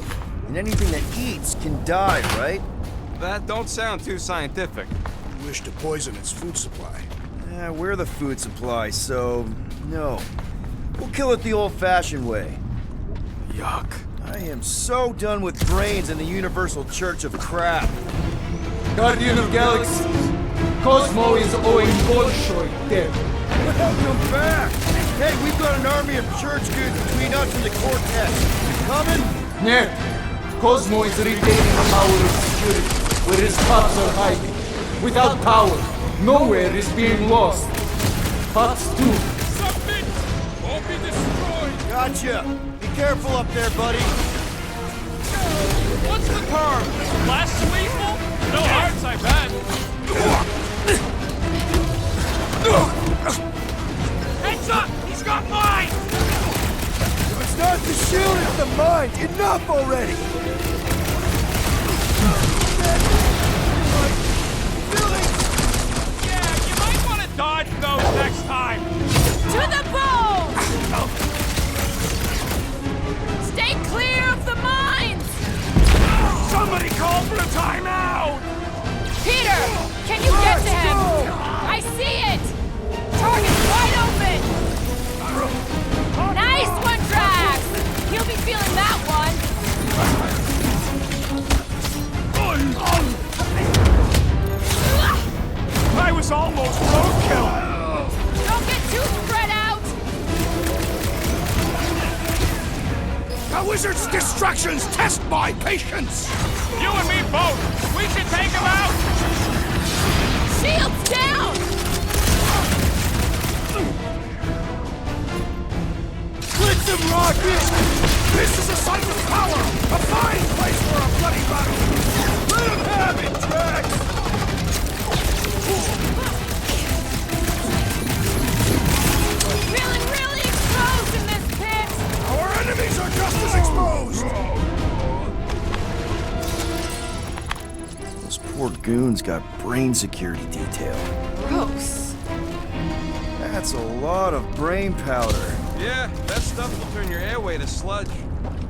And anything that eats can die, right? That don't sound too scientific. You wish to poison its food supply. We're the food supply, so... no. We'll kill it the old-fashioned way. Yuck. I am so done with brains and the Universal Church of Crap. Guardian of Galaxies, Cosmo is owing Bolshoi dead. Welcome back! Hey, we've got an army of church goods between us and the Cortex. You coming? Ned, Cosmo is retaining the power of security, where his pups are hiding. Without power, nowhere is being lost. Pups too. Submit! Or be destroyed! Gotcha! Be careful up there, buddy. What's the term? Less lethal? No hearts, I bet. Heads up! He's got mine! It's not the shield, it's the mind! Enough already! Yeah, you might want to dodge those next time. To the bone! Stay clear of the mines! Somebody call for a timeout! Peter, can you get to him? I see it! Target's wide open! Nice one, Drax! He'll be feeling that one! I was almost roadkill! Don't get too spread out! The wizard's distractions test my patience! You and me both! We should take him out! Shields down! Blitz him, Rocket! This is a site of power! A fine place for a bloody battle! Let him have it, Drax! Feeling really exposed in this pit! Our enemies are just as exposed! Those poor goons got brain security detail. That's a lot of brain powder. Yeah, that stuff will turn your airway to sludge.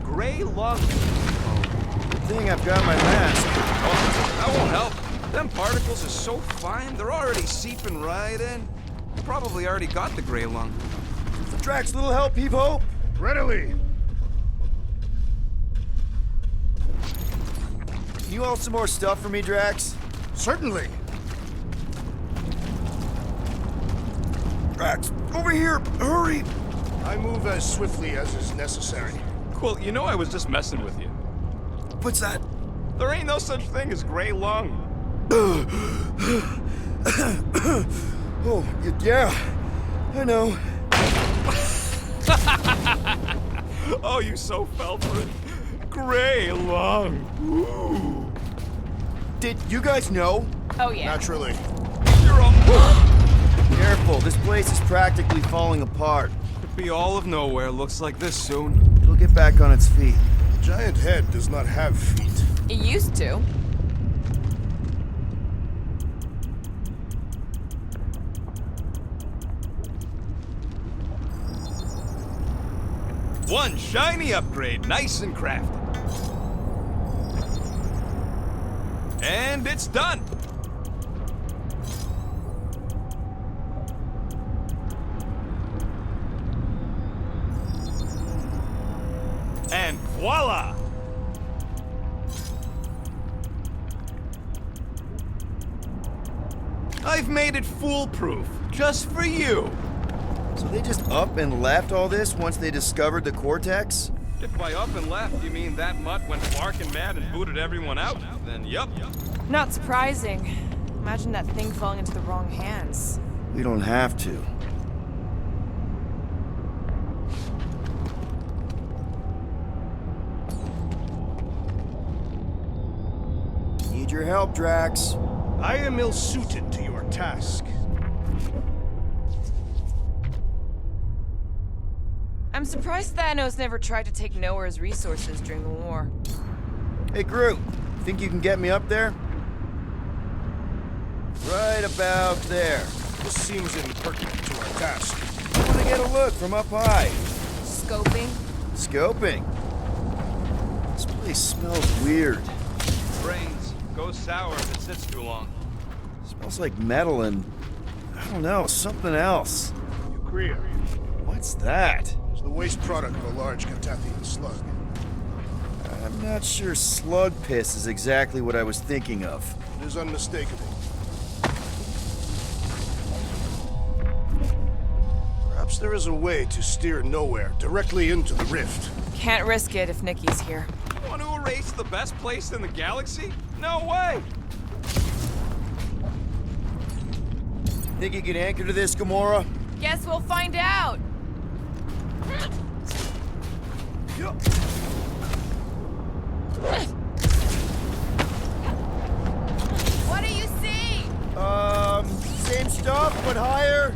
Gray lung. Good thing I've got my mask. Oh, that won't help. Them particles are so fine, they're already seeping right in. You probably already got the gray lung. Drax, little help, heave hope. Readily. You want some more stuff for me, Drax? Certainly. Drax, over here, hurry! I move as swiftly as is necessary. Cool, you know I was just messing with you. What's that? There ain't no such thing as gray lung. Oh, yeah, I know. Oh, you so fell for it. Gray lung. Ooh. Did you guys know? Oh, yeah. Naturally. You're a... Careful, this place is practically falling apart. Could be all of nowhere looks like this soon. It'll get back on its feet. The giant head does not have feet. It used to. One shiny upgrade, nice and crafted. And it's done. And voila! I've made it foolproof, just for you. So they just up and left all this once they discovered the Cortex? If by up and left you mean that mutt went barking mad and booted everyone out, then yup. Not surprising. Imagine that thing falling into the wrong hands. We don't have to. Need your help, Drax. I am ill-suited to your task. I'm surprised Thanos never tried to take Nowhere's resources during the war. Hey, Groot. Think you can get me up there? Right about there. This seems impertinent to our task. I want to get a look from up high. Scoping? Scoping. This place smells weird. Brains go sour if it sits too long. Smells like metal and, I don't know, something else. Ucrea What's that? is the waste product of a large Catathian slug. I'm not sure slug piss is exactly what I was thinking of. It is unmistakable. Perhaps there is a way to steer Nowhere directly into the rift. Can't risk it if Nikki's here. You want to erase the best place in the galaxy? No way! Think you can anchor to this, Gamora? Guess we'll find out. What do you see? Same stuff, but higher.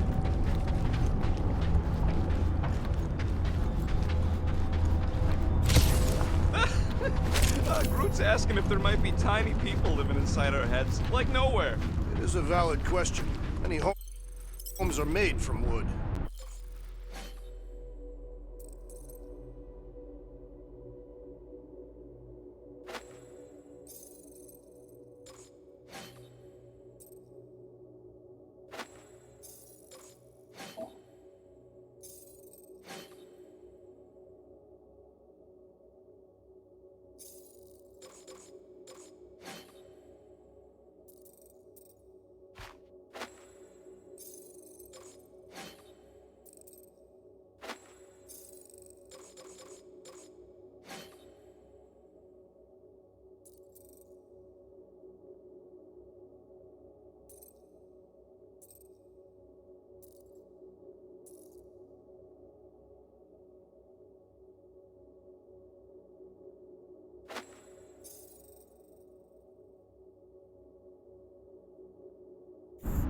Groot's asking if there might be tiny people living inside our heads, like Nowhere. It is a valid question. Many homes are made from wood.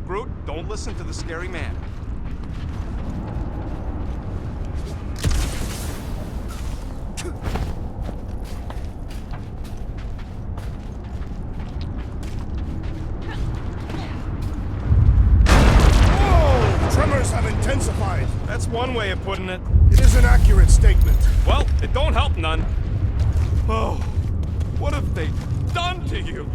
Groot, don't listen to the scary man. Tremors have intensified. one way of putting it. It is an accurate statement. Well, it don't help none. Oh, what have they done to you?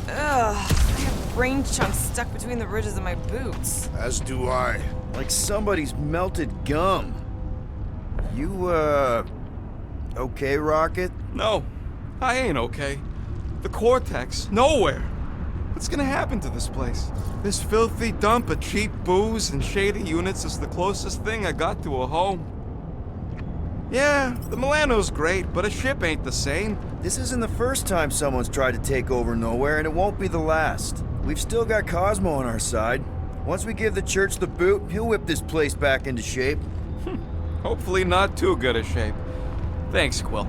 Ugh, I have brain chunks stuck between the ridges of my boots. As do I. Like somebody's melted gum. You, okay, Rocket? No, I ain't okay. The Cortex, nowhere. What's gonna happen to this place? This filthy dump of cheap booze and shady units is the closest thing I got to a home. Yeah, the Milano's great, but a ship ain't the same. This isn't the first time someone's tried to take over Nowhere, and it won't be the last. We've still got Cosmo on our side. Once we give the church the boot, he'll whip this place back into shape. Hopefully not too good a shape. Thanks, Quill.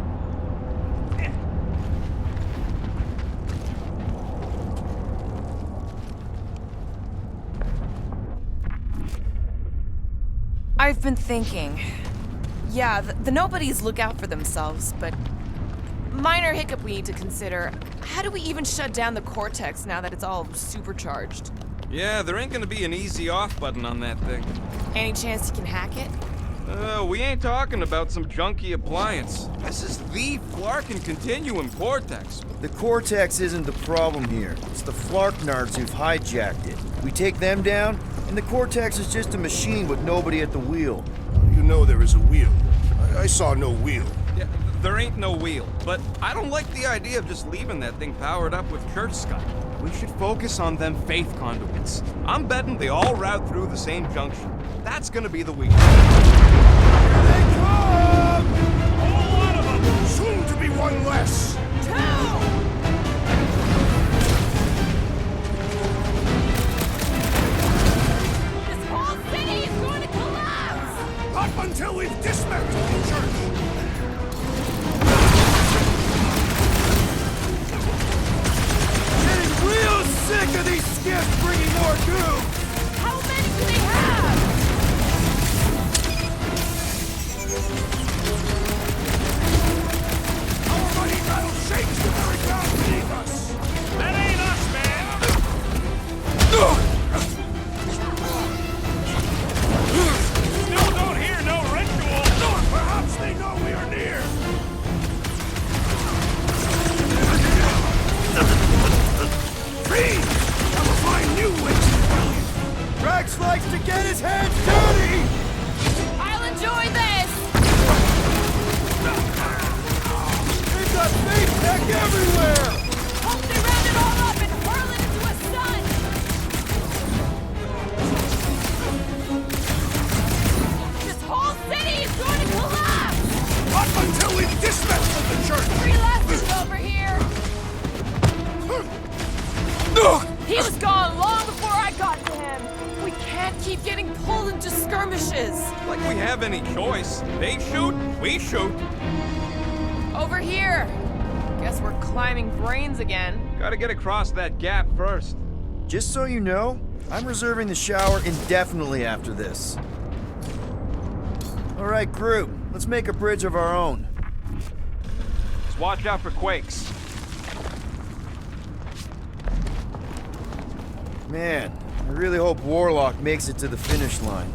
I've been thinking. Yeah, the nobodies look out for themselves, but minor hiccup we need to consider. How do we even shut down the Cortex now that it's all supercharged? Yeah, there ain't gonna be an easy off button on that thing. Any chance you can hack it? We ain't talking about some junky appliance. This is the Flarkin Continuum Cortex. The Cortex isn't the problem here. It's the Flarknards who've hijacked it. We take them down, and the Cortex is just a machine with nobody at the wheel. You know there is a wheel. I saw no wheel. Yeah, there ain't no wheel, but I don't like the idea of just leaving that thing powered up with church scum. We should focus on them faith conduits. I'm betting they all route through the same junction. That's gonna be the weakness. Here they come! A whole lot of them! Soon to be one less! This whole city is going to collapse! Up until we've dismantled the church! Getting real sick of these skiffs bringing more goo! How many do they have? Our mighty battle shakes the very ground beneath us! That ain't us, man! Still don't hear no ritual! Perhaps they know we are near! Freeze! I will find new ways to kill you! Drax likes to get his hands dirty! I'll enjoy this! They've got face tech everywhere! Hope they round it all up and hurl it into a sun! This whole city is going to collapse! Up until we've dismantled the church! 3 lessons over here! He was gone long before I got to him! We can't keep getting pulled into skirmishes! Like we have any choice. They shoot, we shoot. Over here! Guess we're climbing brains again. Gotta get across that gap first. Just so you know, I'm reserving the shower indefinitely after this. All right, crew, let's make a bridge of our own. Just watch out for quakes. Man, I really hope Warlock makes it to the finish line.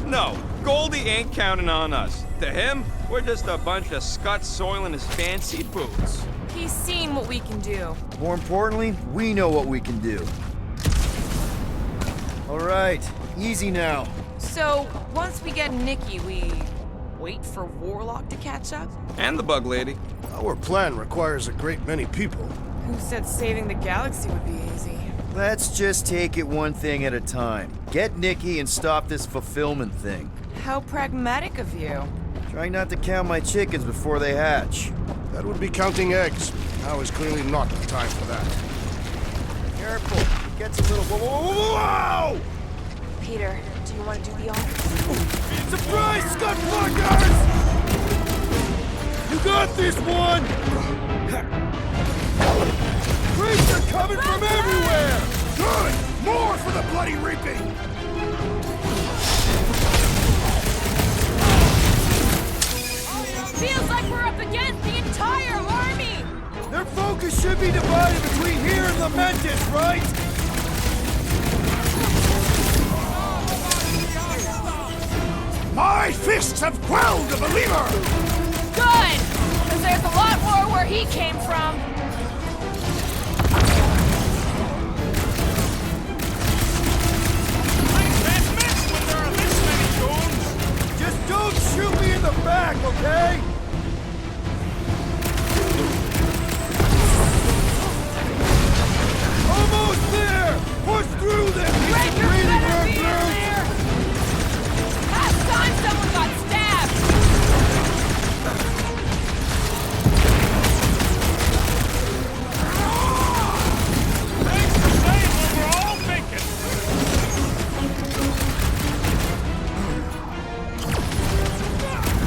No, Goldie ain't counting on us. To him, we're just a bunch of scuts soiling his fancy boots. He's seen what we can do. More importantly, we know what we can do. All right, easy now. So, once we get Nikki, we wait for Warlock to catch up? And the bug lady. Our plan requires a great many people. Who said saving the galaxy would be easy? Let's just take it one thing at a time. Get Nikki and stop this fulfillment thing. How pragmatic of you. Trying not to count my chickens before they hatch. That would be counting eggs. Now is clearly not the time for that. Careful, it gets a little... Whoa! Peter, do you want to do the honors? Surprise, Scud Fuckers! You got this one! Creeps are coming from everywhere! Good! More for the bloody reaping! Feels like we're up against the focus should be divided between here and Lamentis, right? My fists have quelled the believer! Good! Because there's a lot more where he came from. I can't miss when there are this many goons! Just don't shoot me in the back, okay? Almost there! Push through them! Get some breathing room through! Last time someone got stabbed! Thanks for saying what we're all thinking!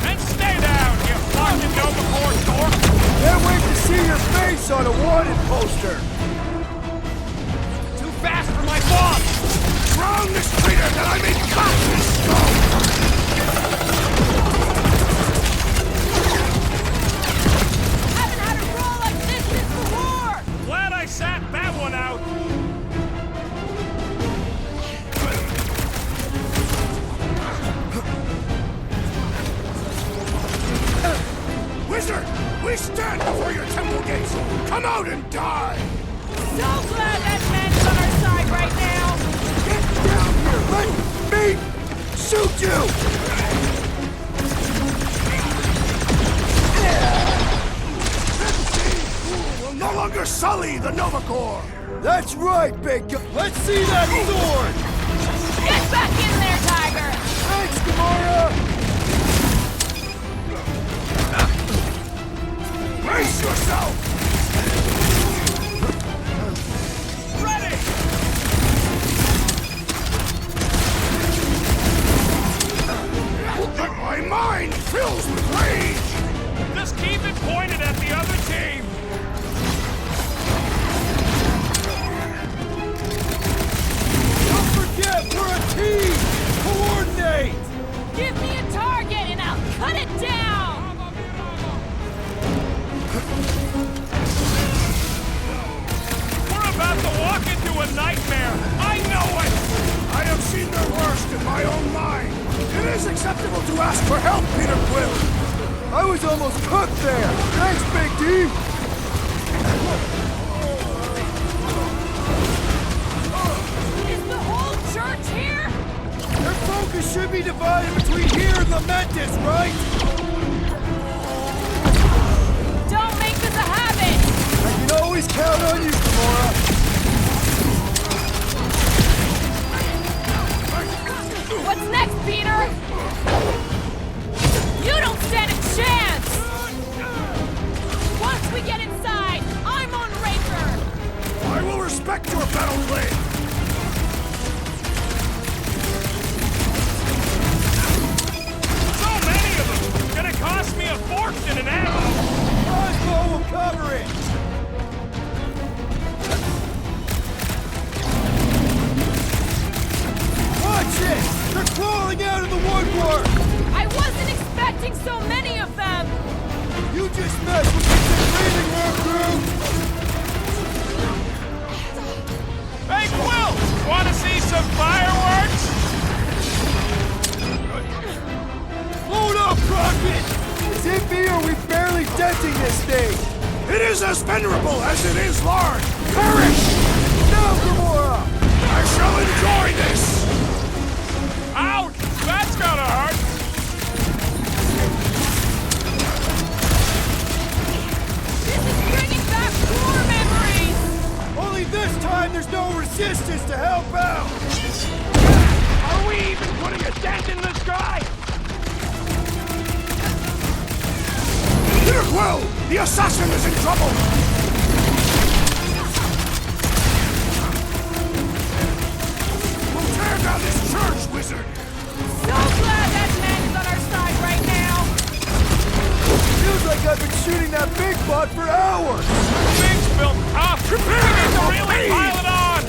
And stay down, you fucking Novaport dork! Can't wait to see your face on a wanted poster! Too fast for my boss! Drown this traitor that I may cut his skull! Haven't had a roll like this since the war! Glad I sat that one out! Wizard, we stand before your temple gates! Come out and die! So glad that man's on our side right now! Get down here! Let me shoot you! Will no longer sully the Novacor! That's right, big guy! Let's see that sword! Get back in there, Tiger! Thanks, Gamora! Brace yourself! Ready! My mind fills with rage! Just keep it pointed at the other team! Don't forget, we're a team! Coordinate! Give me a target and I'll cut it down! We're about to walk into a nightmare! I know it! I have seen their worst in my own mind! It is acceptable to ask for help, Peter Quill! I was almost cooked there! Thanks, Big D! Is the whole church here? Their focus should be divided between here and Lamentis, right? Don't make this a habit! I can always count on you, Gamora! What's next, Peter? You don't stand a chance! Once we get inside, I'm on Raker! I will respect your battle plan! So many of them! Gonna cost me a fortune in ammo! Crossbow will cover it! Watch it! They're crawling out of the woodwork! I wasn't expecting so many of them! You just messed with the breathing room crew! Hey, Quill! Wanna see some fireworks? Hold up, Rocket! Is it me or are we barely denting this thing? It is as venerable as it is large! Perish! Now, Gamora! I shall enjoy this! Ouch! That's gotta hurt! This is bringing back war memories! Only this time there's no resistance to help out! Are we even putting a dent in the sky? Peter Quill! The assassin is in trouble! We'll tear down this church, wizard! So glad that man is on our side right now! Feels like I've been shooting that big bot for hours! Things built tough! Prepare We need to for really bleed! pile it on!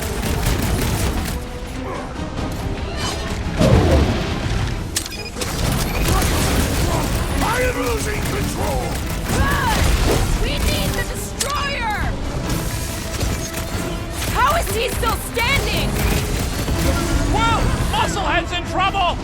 I am losing control! Good! We need the He's still standing! Well, Musclehead's in trouble!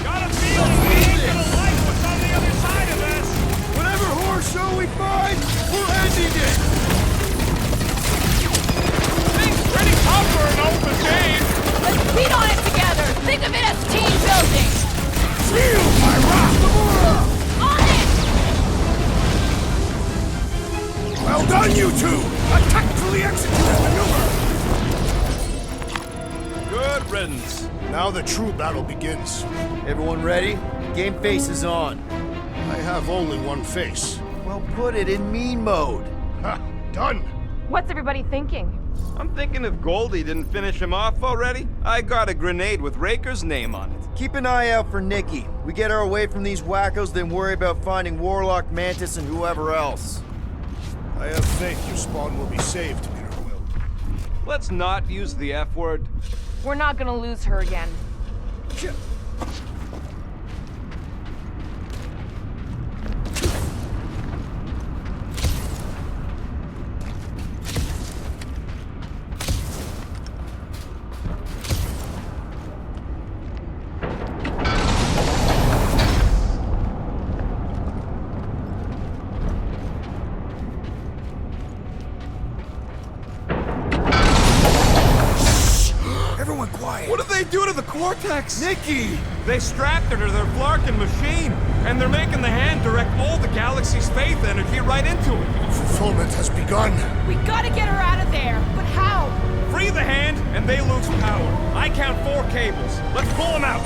Got a feeling we ain't gonna like what's on the other side of this! Whatever horror show we find, we're ending it! Thing's pretty tough for an open game! Let's beat on it together! Think of it as team building! Feel my wrath, Gamora! On it! Well done, you two! A tactfully executed maneuver! Good riddance. Now the true battle begins. Everyone ready? Game face is on. I have only one face. Well, put it in mean mode. Ha! Done! What's everybody thinking? I'm thinking if Goldie didn't finish him off already, I got a grenade with Raker's name on it. Keep an eye out for Nikki. We get her away from these wackos, then worry about finding Warlock, Mantis, and whoever else. I have faith your spawn will be saved, Peter Quill. Let's not use the F word. We're not gonna lose her again. Everyone quiet! What did they do to the Cortex? Nikki! They strapped her to their Flarkin machine, and they're making the hand direct all the galaxy's faith energy right into it. Fulfillment has begun. We gotta get her out of there, but how? Free the hand, and they lose power. I count 4 cables. Let's pull them out.